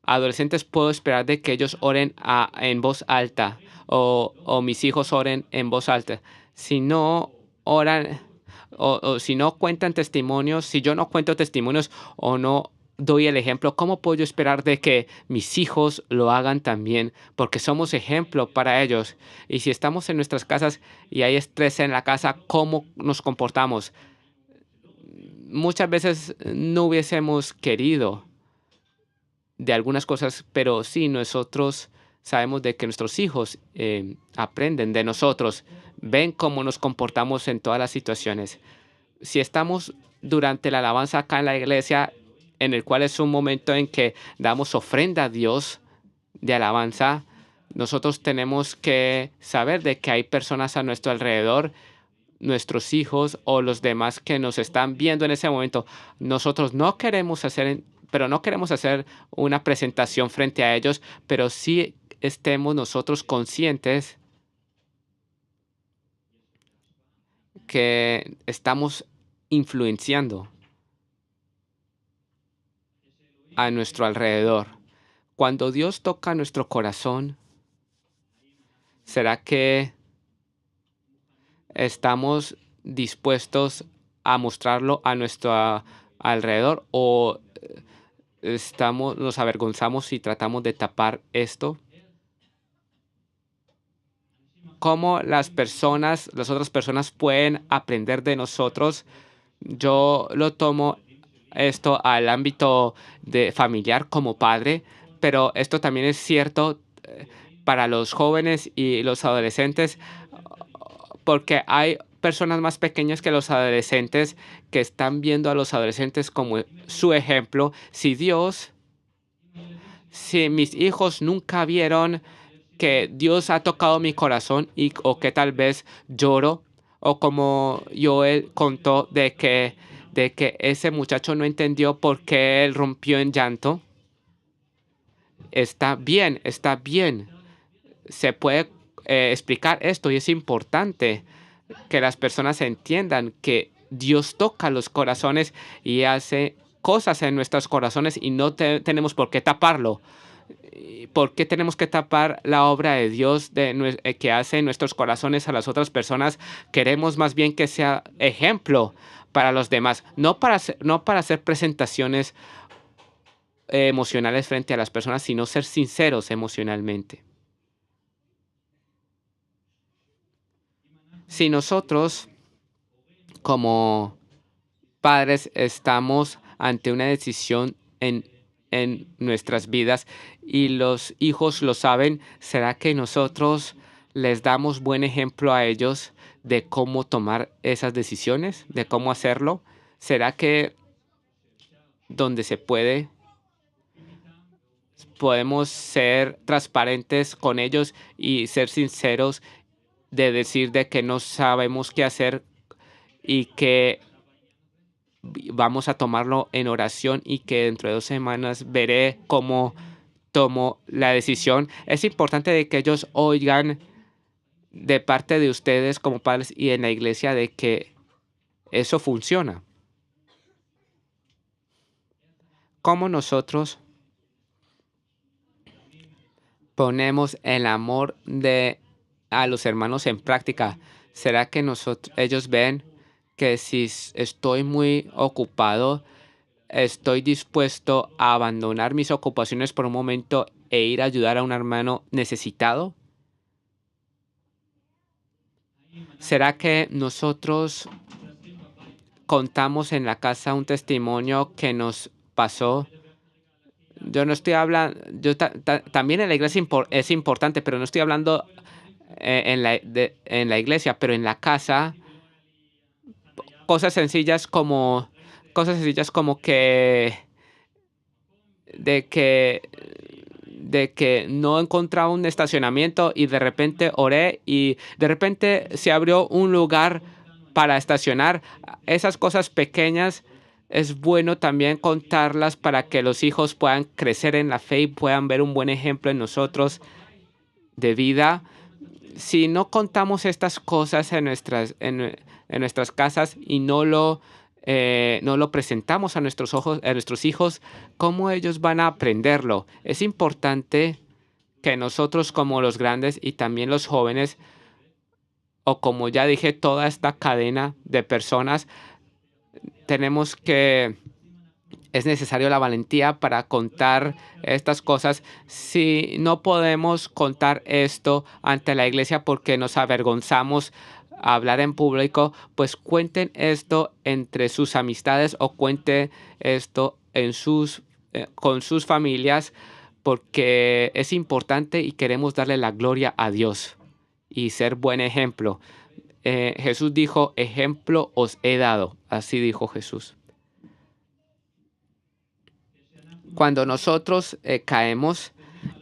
adolescentes puedo esperar de que ellos oren en voz alta o mis hijos oren en voz alta? Si no oran o si no cuentan testimonios, si yo no cuento testimonios o no doy el ejemplo, ¿cómo puedo yo esperar de que mis hijos lo hagan también? Porque somos ejemplo para ellos. Y si estamos en nuestras casas y hay estrés en la casa, ¿cómo nos comportamos? Muchas veces no hubiésemos querido de algunas cosas, pero sí nosotros sabemos de que nuestros hijos aprenden de nosotros, ven cómo nos comportamos en todas las situaciones. Si estamos durante la alabanza acá en la iglesia, en el cual es un momento en que damos ofrenda a Dios de alabanza, nosotros tenemos que saber de que hay personas a nuestro alrededor, nuestros hijos o los demás que nos están viendo en ese momento. Nosotros no queremos pero no queremos hacer una presentación frente a ellos, pero sí estemos nosotros conscientes que estamos influenciando a nuestro alrededor. Cuando Dios toca nuestro corazón, ¿será que estamos dispuestos a mostrarlo a nuestro alrededor o nos avergonzamos y tratamos de tapar esto? cómo las otras personas pueden aprender de nosotros. Yo lo tomo esto al ámbito de familiar como padre, pero esto también es cierto para los jóvenes y los adolescentes, porque hay personas más pequeñas que los adolescentes que están viendo a los adolescentes como su ejemplo. Si mis hijos nunca vieron que Dios ha tocado mi corazón o que tal vez lloro, o como Joel contó de que ese muchacho no entendió por qué él rompió en llanto, está bien, está bien. Se puede explicar esto y es importante que las personas entiendan que Dios toca los corazones y hace cosas en nuestros corazones y no tenemos por qué taparlo. ¿Por qué tenemos que tapar la obra de Dios que hace en nuestros corazones a las otras personas? Queremos más bien que sea ejemplo para los demás, no para hacer presentaciones emocionales frente a las personas, sino ser sinceros emocionalmente. Si nosotros como padres estamos ante una decisión en nuestras vidas y los hijos lo saben, ¿será que nosotros les damos buen ejemplo a ellos de cómo tomar esas decisiones, de cómo hacerlo? ¿Será que donde se puede podemos ser transparentes con ellos y ser sinceros de decir de que no sabemos qué hacer y que vamos a tomarlo en oración y que dentro de 2 semanas veré cómo tomo la decisión? Es importante de que ellos oigan de parte de ustedes como padres y en la iglesia de que eso funciona. ¿Cómo nosotros ponemos el amor a los hermanos en práctica? ¿Será que ellos ven que si estoy muy ocupado, estoy dispuesto a abandonar mis ocupaciones por un momento e ir a ayudar a un hermano necesitado? ¿Será que nosotros contamos en la casa un testimonio que nos pasó? Yo no estoy hablando, también en la iglesia es importante, pero no estoy hablando en la iglesia, pero en la casa, cosas sencillas como, cosas sencillas como de que, de que no encontraba un estacionamiento y de repente oré y de repente se abrió un lugar para estacionar. Esas cosas pequeñas es bueno también contarlas para que los hijos puedan crecer en la fe y puedan ver un buen ejemplo en nosotros de vida. Si no contamos estas cosas en nuestras casas y no lo presentamos a a nuestros hijos, ¿cómo ellos van a aprenderlo? Es importante que nosotros como los grandes y también los jóvenes, o como ya dije, toda esta cadena de personas, es necesario la valentía para contar estas cosas. Si no podemos contar esto ante la iglesia porque nos avergonzamos a hablar en público, pues cuenten esto entre sus amistades o cuenten esto con sus familias, porque es importante y queremos darle la gloria a Dios y ser buen ejemplo. Jesús dijo, ejemplo os he dado. Así dijo Jesús. Cuando nosotros caemos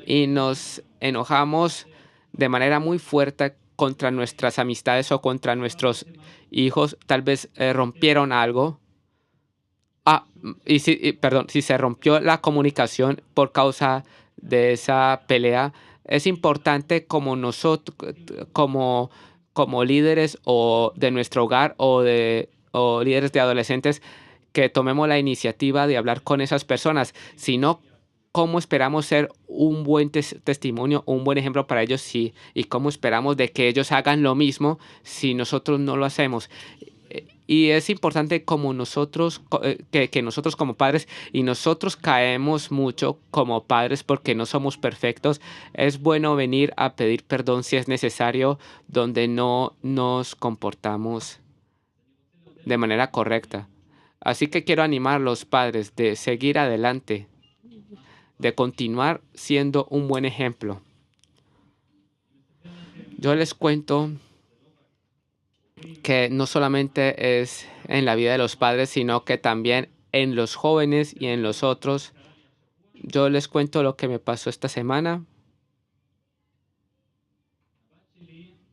y nos enojamos de manera muy fuerte contra nuestras amistades o contra nuestros hijos, tal vez rompieron algo. Perdón, si se rompió la comunicación por causa de esa pelea, es importante como nosotros, como líderes o de nuestro hogar o líderes de adolescentes, que tomemos la iniciativa de hablar con esas personas. Si no, ¿cómo esperamos ser un buen testimonio, un buen ejemplo para ellos? Sí, y cómo esperamos de que ellos hagan lo mismo si nosotros no lo hacemos. Y es importante como nosotros, que nosotros como padres, y nosotros caemos mucho como padres porque no somos perfectos, es bueno venir a pedir perdón si es necesario, donde no nos comportamos de manera correcta. Así que quiero animar a los padres de seguir adelante, de continuar siendo un buen ejemplo. Yo les cuento que no solamente es en la vida de los padres, sino que también en los jóvenes y en los otros. Yo les cuento lo que me pasó esta semana.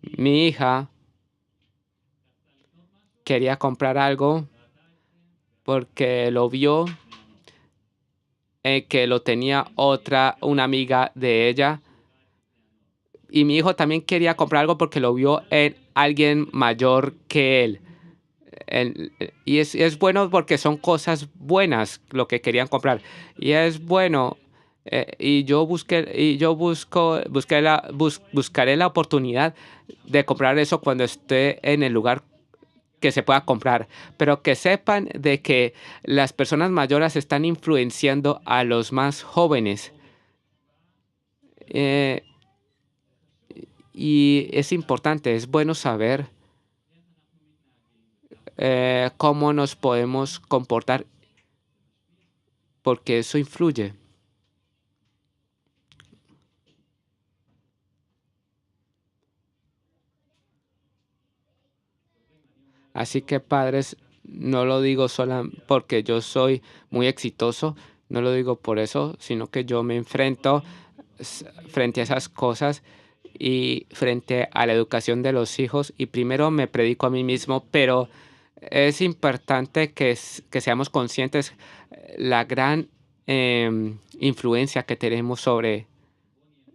Mi hija quería comprar algo porque lo vio que lo tenía una amiga de ella. Y mi hijo también quería comprar algo porque lo vio en alguien mayor que él. Y es bueno porque son cosas buenas lo que querían comprar. Y es bueno. Buscaré la oportunidad de comprar eso cuando esté en el lugar que se pueda comprar. Pero que sepan de que las personas mayores están influenciando a los más jóvenes. Eh, y es importante, es bueno saber cómo nos podemos comportar porque eso influye. Así que padres, no lo digo solo porque yo soy muy exitoso, no lo digo por eso, sino que yo me enfrento frente a esas cosas y frente a la educación de los hijos y primero me predico a mí mismo, pero es importante que seamos conscientes la gran influencia que tenemos sobre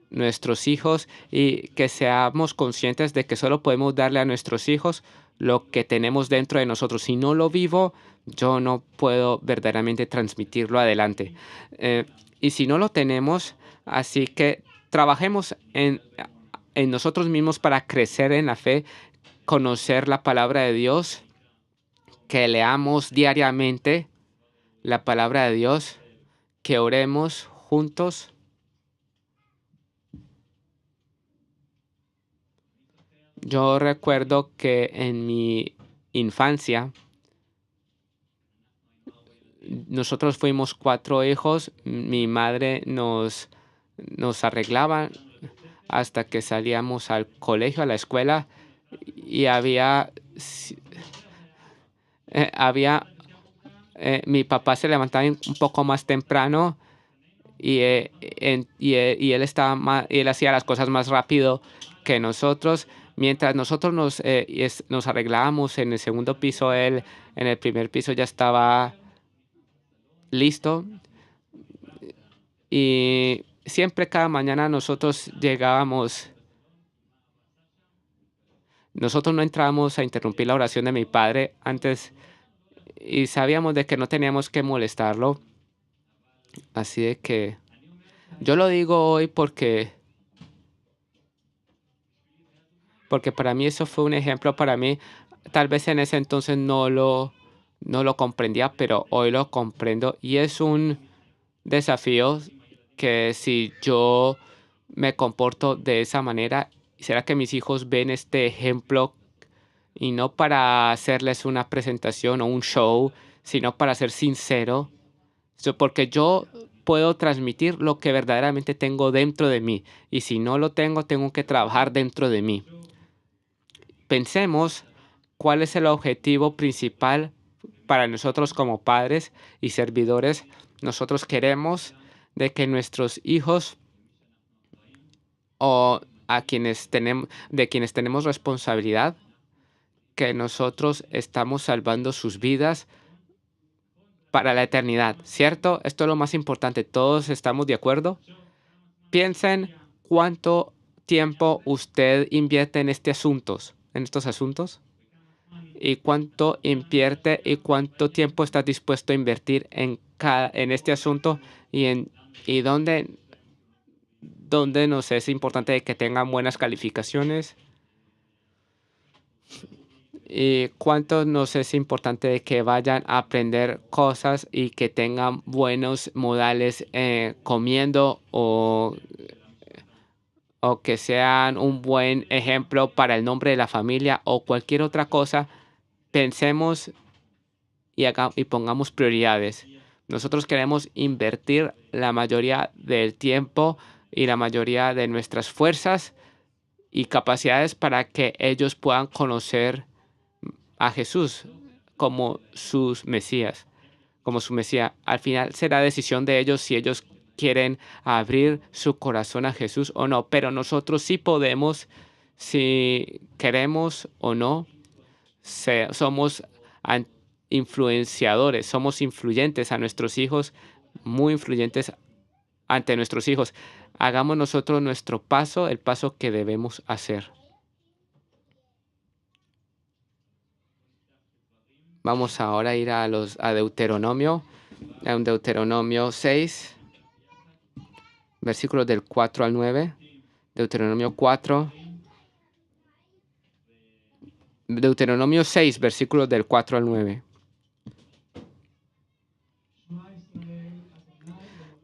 nuestros hijos y que seamos conscientes de que solo podemos darle a nuestros hijos lo que tenemos dentro de nosotros. Si no lo vivo, yo no puedo verdaderamente transmitirlo adelante. Y si no lo tenemos, así que trabajemos en nosotros mismos para crecer en la fe, conocer la palabra de Dios, que leamos diariamente la palabra de Dios, que oremos juntos. Yo recuerdo que en mi infancia, nosotros fuimos 4 hijos, mi madre nos arreglaba hasta que salíamos al colegio, a la escuela, y había mi papá se levantaba un poco más temprano y él y él hacía las cosas más rápido que nosotros. Mientras nosotros nos arreglábamos en el segundo piso, él en el primer piso ya estaba listo. Y siempre cada mañana nosotros no entrábamos a interrumpir la oración de mi padre antes y sabíamos de que no teníamos que molestarlo. Así de que yo lo digo hoy porque para mí eso fue un ejemplo para mí. Tal vez en ese entonces no lo comprendía, pero hoy lo comprendo y es un desafío que si yo me comporto de esa manera, ¿será que mis hijos ven este ejemplo y no para hacerles una presentación o un show, sino para ser sincero? Porque yo puedo transmitir lo que verdaderamente tengo dentro de mí y si no lo tengo, tengo que trabajar dentro de mí. Pensemos cuál es el objetivo principal para nosotros como padres y servidores. Nosotros queremos de que nuestros hijos o de quienes tenemos responsabilidad, que nosotros estamos salvando sus vidas para la eternidad, ¿cierto? Esto es lo más importante. ¿Todos estamos de acuerdo? Piensen cuánto tiempo usted invierte en estos asuntos, y cuánto invierte y cuánto tiempo estás dispuesto a invertir en este asunto y dónde nos es importante que tengan buenas calificaciones y cuánto nos es importante de que vayan a aprender cosas y que tengan buenos modales comiendo o que sean un buen ejemplo para el nombre de la familia o cualquier otra cosa. Pensemos y pongamos prioridades. Nosotros queremos invertir la mayoría del tiempo y la mayoría de nuestras fuerzas y capacidades para que ellos puedan conocer a Jesús como sus Mesías, como su Mesías. Al final será decisión de ellos si ellos quieren abrir su corazón a Jesús o no, pero nosotros sí podemos, si queremos o no, somos influenciadores, somos influyentes a nuestros hijos, muy influyentes ante nuestros hijos. Hagamos nosotros nuestro paso, el paso que debemos hacer. Vamos ahora a ir a Deuteronomio, a un Deuteronomio 6, versículos del 4 al 9. Deuteronomio 4. Deuteronomio 6, versículos del 4 al 9.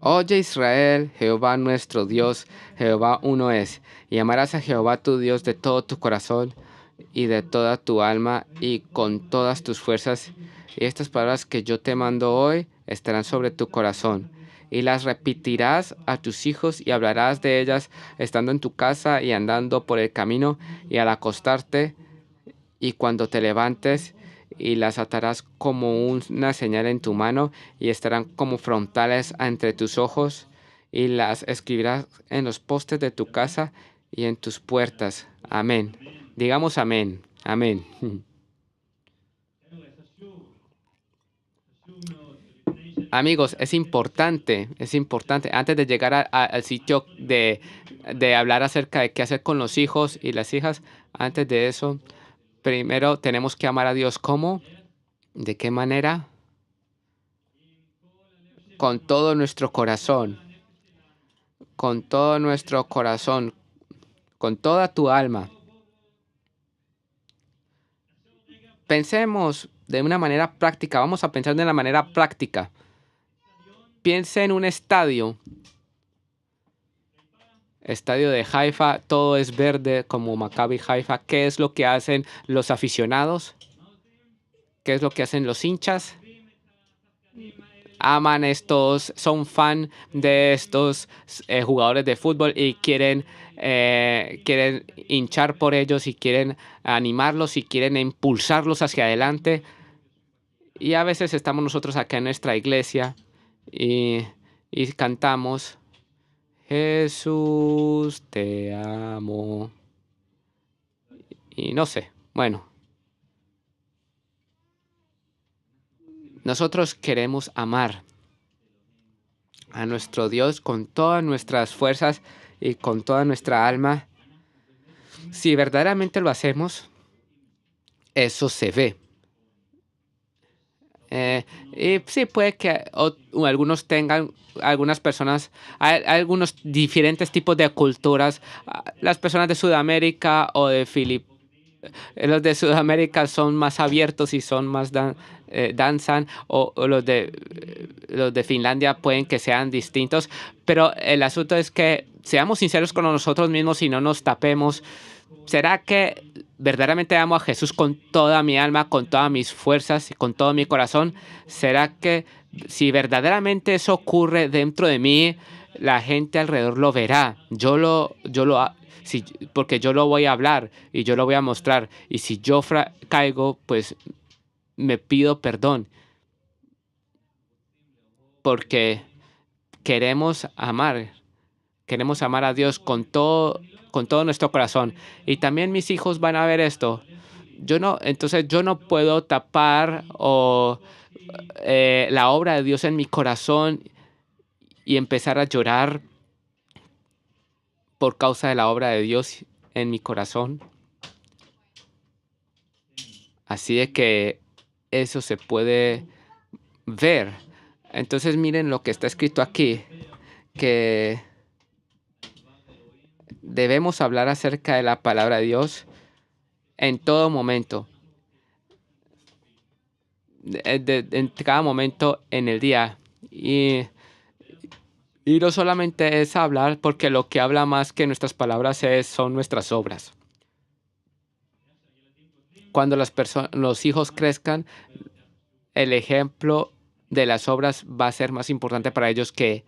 Oye Israel, Jehová nuestro Dios, Jehová uno es, y amarás a Jehová tu Dios de todo tu corazón y de toda tu alma y con todas tus fuerzas. Y estas palabras que yo te mando hoy estarán sobre tu corazón. Y las repetirás a tus hijos y hablarás de ellas estando en tu casa y andando por el camino y al acostarte y cuando te levantes, y las atarás como una señal en tu mano y estarán como frontales entre tus ojos y las escribirás en los postes de tu casa y en tus puertas. Amén. Digamos amén. Amén. Amigos, es importante, antes de llegar al sitio de hablar acerca de qué hacer con los hijos y las hijas, antes de eso, primero tenemos que amar a Dios. ¿Cómo? ¿De qué manera? Con todo nuestro corazón, con todo nuestro corazón, con toda tu alma. Pensemos de una manera práctica, vamos a pensar de una manera práctica. Piense en un estadio de Haifa, todo es verde como Maccabi Haifa. ¿Qué es lo que hacen los aficionados? ¿Qué es lo que hacen los hinchas? Aman estos, son fan de estos jugadores de fútbol y quieren hinchar por ellos y quieren animarlos y quieren impulsarlos hacia adelante. Y a veces estamos nosotros acá en nuestra iglesia y, y cantamos, Jesús, te amo. Y no sé, bueno, nosotros queremos amar a nuestro Dios con todas nuestras fuerzas y con toda nuestra alma. Si verdaderamente lo hacemos, eso se ve. Y sí, puede que algunos tengan, algunas personas, hay algunos diferentes tipos de culturas. Las personas de Sudamérica o de Filipinas, los de Sudamérica son más abiertos y son más danzan, o los de Finlandia pueden que sean distintos, pero el asunto es que seamos sinceros con nosotros mismos y no nos tapemos. ¿Será que verdaderamente amo a Jesús con toda mi alma, con todas mis fuerzas y con todo mi corazón? ¿Será que si verdaderamente eso ocurre dentro de mí, la gente alrededor lo verá? Porque yo lo voy a hablar y yo lo voy a mostrar. Y si yo caigo, pues me pido perdón. Porque queremos amar. Queremos amar a Dios con todo nuestro corazón. Y también mis hijos van a ver esto. Entonces yo no puedo tapar la obra de Dios en mi corazón y empezar a llorar por causa de la obra de Dios en mi corazón. Así de que eso se puede ver. Entonces miren lo que está escrito aquí, que debemos hablar acerca de la palabra de Dios en todo momento. en cada momento en el día. Y no solamente es hablar, porque lo que habla más que nuestras palabras son nuestras obras. Cuando los hijos crezcan, el ejemplo de las obras va a ser más importante para ellos que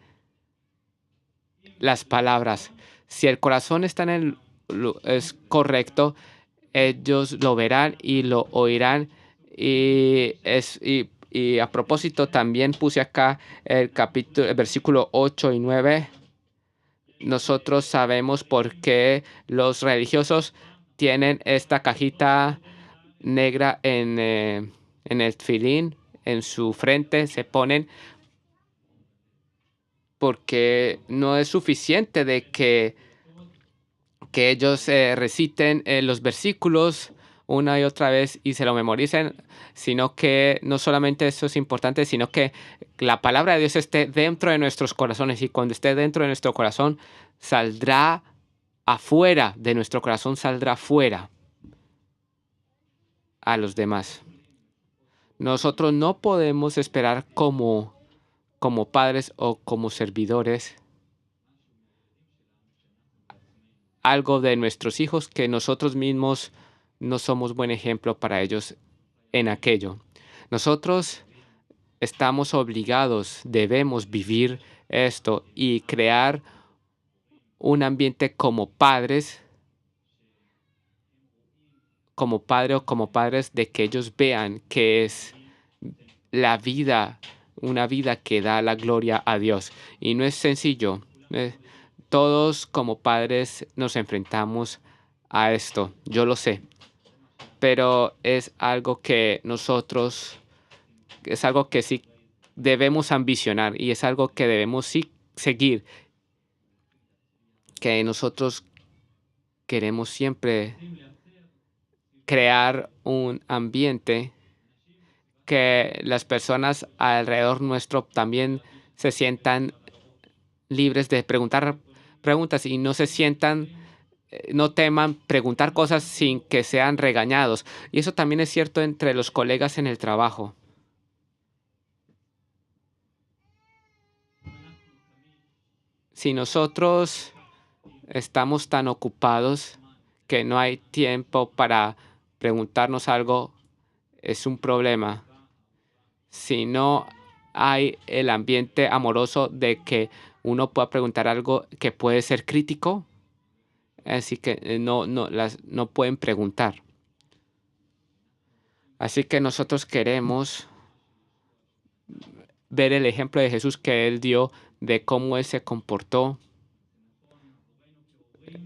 las palabras. Si el corazón está es correcto, ellos lo verán y lo oirán. Y a propósito, también puse acá el versículo 8 y 9. Nosotros sabemos por qué los religiosos tienen esta cajita negra en el filín, en su frente, se ponen porque no es suficiente de que ellos reciten los versículos una y otra vez y se lo memoricen, sino que no solamente eso es importante, sino que la palabra de Dios esté dentro de nuestros corazones, y cuando esté dentro de nuestro corazón saldrá afuera de nuestro corazón, saldrá fuera a los demás. Nosotros no podemos esperar como padres o como servidores algo de nuestros hijos que nosotros mismos no somos buen ejemplo para ellos en aquello. Nosotros estamos obligados, debemos vivir esto y crear un ambiente como padres, como padre o como padres, de que ellos vean que es la vida, una vida que da la gloria a Dios. Y no es sencillo. Todos como padres nos enfrentamos a esto, yo lo sé, pero es algo que nosotros, es algo que sí debemos ambicionar y es algo que debemos sí seguir, que nosotros queremos siempre crear un ambiente que las personas alrededor nuestro también se sientan libres de preguntar preguntas y no se sientan, no teman preguntar cosas sin que sean regañados. Y eso también es cierto entre los colegas en el trabajo. Si nosotros estamos tan ocupados que no hay tiempo para preguntarnos algo, es un problema. Si no hay el ambiente amoroso de que uno pueda preguntar algo que puede ser crítico, así que no pueden preguntar. Así que nosotros queremos ver el ejemplo de Jesús que Él dio de cómo Él se comportó.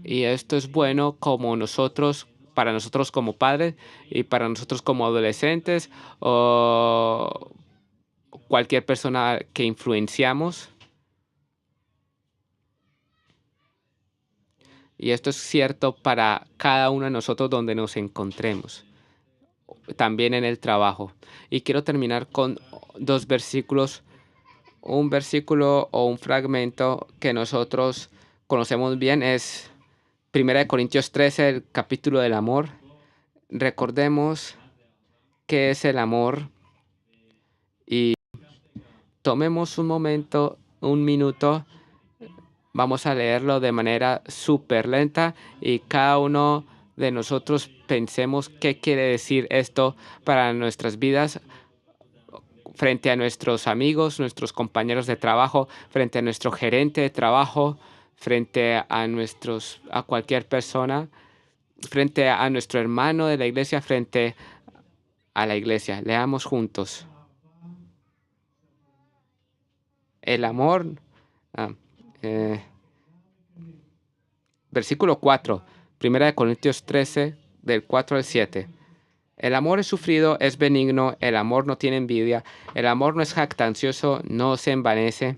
Y esto es bueno como nosotros, para nosotros como padres y para nosotros como adolescentes o cualquier persona que influenciamos. Y esto es cierto para cada uno de nosotros donde nos encontremos, también en el trabajo. Y quiero terminar con dos versículos, un versículo o un fragmento que nosotros conocemos bien es 1 Corintios 13, el capítulo del amor. Recordemos qué es el amor y tomemos un momento, un minuto. Vamos a leerlo de manera súper lenta y cada uno de nosotros pensemos qué quiere decir esto para nuestras vidas, frente a nuestros amigos, nuestros compañeros de trabajo, frente a nuestro gerente de trabajo, frente a cualquier persona, frente a nuestro hermano de la iglesia, frente a la iglesia. Leamos juntos. El amor. ah, eh, Versículo 4, 1 Corintios 13, del 4 al 7. El amor es sufrido, es benigno, el amor no tiene envidia, el amor no es jactancioso, no se envanece,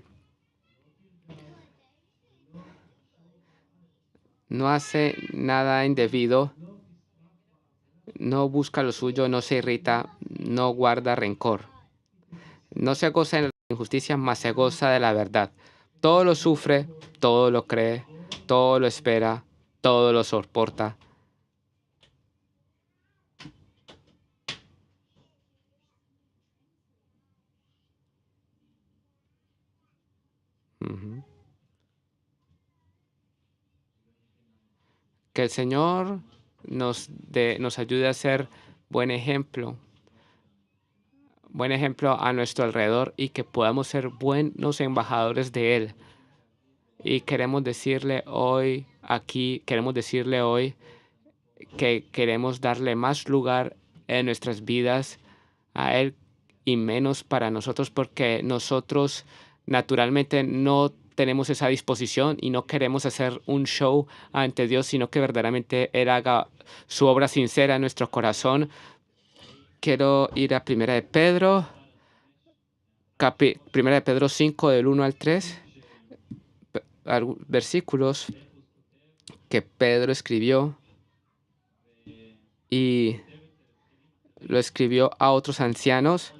no hace nada indebido, no busca lo suyo, no se irrita, no guarda rencor, no se goza en la injusticia, mas se goza de la verdad. Todo lo sufre, todo lo cree, todo lo espera, todo lo soporta. Ujú. Que el Señor nos ayude a ser buen ejemplo, buen ejemplo a nuestro alrededor y que podamos ser buenos embajadores de Él. Y queremos decirle hoy que queremos darle más lugar en nuestras vidas a Él y menos para nosotros, porque nosotros naturalmente no tenemos esa disposición y no queremos hacer un show ante Dios, sino que verdaderamente Él haga su obra sincera en nuestro corazón. Quiero ir a Primera de Pedro 5 del 1 al 3, versículos que Pedro escribió y lo escribió a otros ancianos,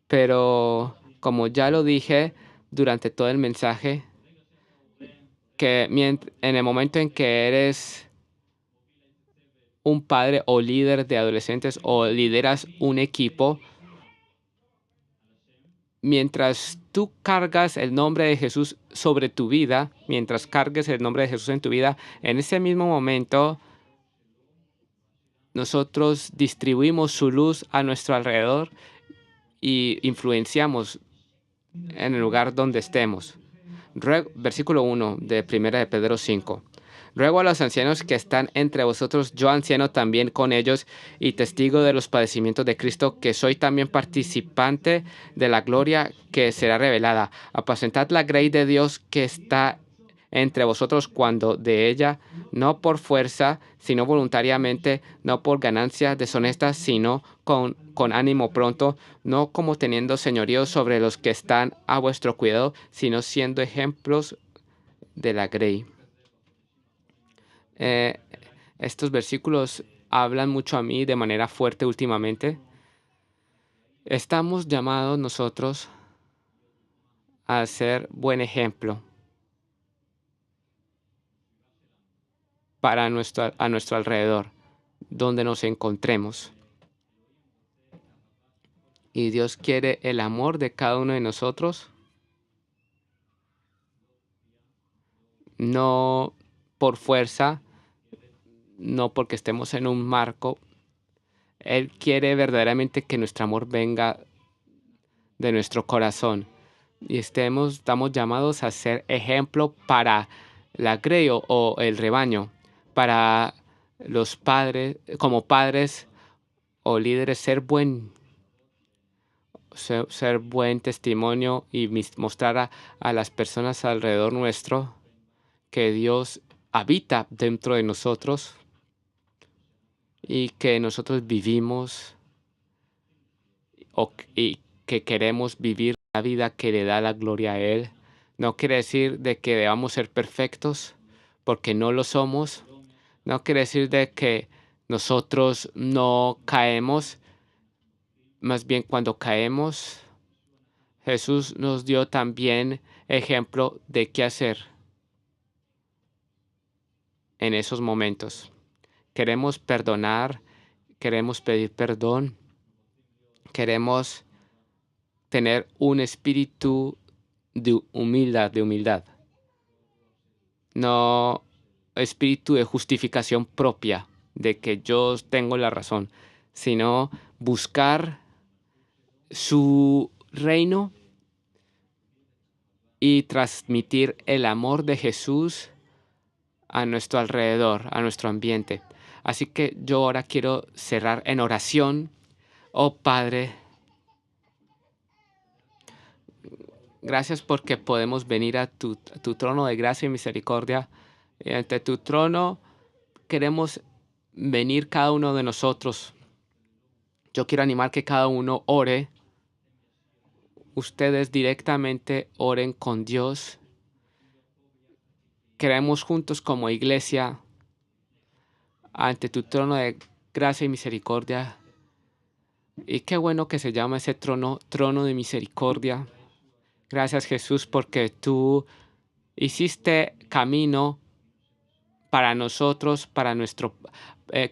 pero como ya lo dije durante todo el mensaje, que en el momento en que eres un padre o líder de adolescentes o lideras un equipo, mientras tú cargas el nombre de Jesús sobre tu vida, mientras cargues el nombre de Jesús en tu vida, en ese mismo momento nosotros distribuimos su luz a nuestro alrededor y influenciamos en el lugar donde estemos. Versículo 1 de Primera de Pedro 5. Ruego a los ancianos que están entre vosotros, yo anciano también con ellos y testigo de los padecimientos de Cristo, que soy también participante de la gloria que será revelada. Apacentad la grey de Dios que está entre vosotros cuando de ella, no por fuerza, sino voluntariamente, no por ganancia deshonesta, sino con ánimo pronto, no como teniendo señorío sobre los que están a vuestro cuidado, sino siendo ejemplos de la grey. Eh, Estos versículos hablan mucho a mí de manera fuerte últimamente. Estamos llamados nosotros a ser buen ejemplo para a nuestro alrededor, donde nos encontremos. Y Dios quiere el amor de cada uno de nosotros, no por fuerza, no porque estemos en un marco. Él quiere verdaderamente que nuestro amor venga de nuestro corazón y estamos llamados a ser ejemplo para la grey o el rebaño, para los padres, como padres o líderes, ser buen testimonio y mostrar a las personas alrededor nuestro que Dios habita dentro de nosotros y que nosotros vivimos y que queremos vivir la vida que le da la gloria a Él. No quiere decir de que debamos ser perfectos, porque no lo somos. No quiere decir de que nosotros no caemos. Más bien cuando caemos, Jesús nos dio también ejemplo de qué hacer en esos momentos. Queremos perdonar, queremos pedir perdón, queremos tener un espíritu de humildad, no espíritu de justificación propia, de que yo tengo la razón, sino buscar su reino y transmitir el amor de Jesús a nuestro alrededor, a nuestro ambiente. Así que yo ahora quiero cerrar en oración. Oh Padre, gracias porque podemos venir a tu trono de gracia y misericordia. Y ante tu trono queremos venir cada uno de nosotros. Yo quiero animar que cada uno ore. Ustedes directamente oren con Dios. Creemos juntos como iglesia ante tu trono de gracia y misericordia. Y qué bueno que se llama ese trono, trono de misericordia. Gracias Jesús porque tú hiciste camino para nosotros, para nuestro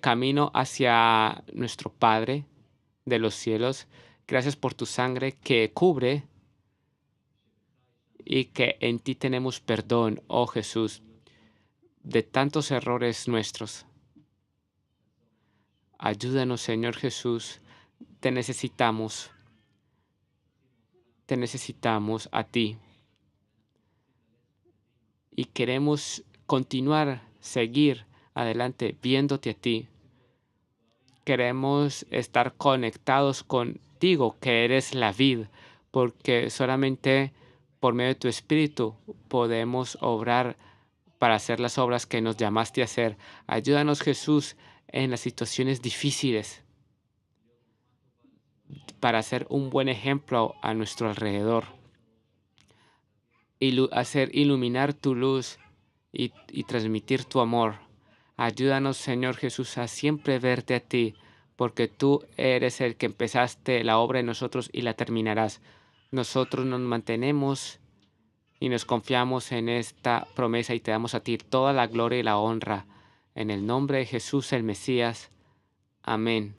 camino hacia nuestro Padre de los cielos. Gracias por tu sangre que cubre y que en ti tenemos perdón, oh Jesús, de tantos errores nuestros. Ayúdanos, Señor Jesús, te necesitamos, te necesitamos a ti y queremos continuar, seguir adelante viéndote a ti. Queremos estar conectados contigo, que eres la vid, porque solamente por medio de tu Espíritu podemos obrar para hacer las obras que nos llamaste a hacer. Ayúdanos, Jesús, en las situaciones difíciles, para ser un buen ejemplo a nuestro alrededor, y hacer iluminar tu luz y transmitir tu amor. Ayúdanos, Señor Jesús, a siempre verte a ti, porque tú eres el que empezaste la obra en nosotros y la terminarás. Nosotros nos mantenemos y nos confiamos en esta promesa y te damos a ti toda la gloria y la honra. En el nombre de Jesús el Mesías. Amén.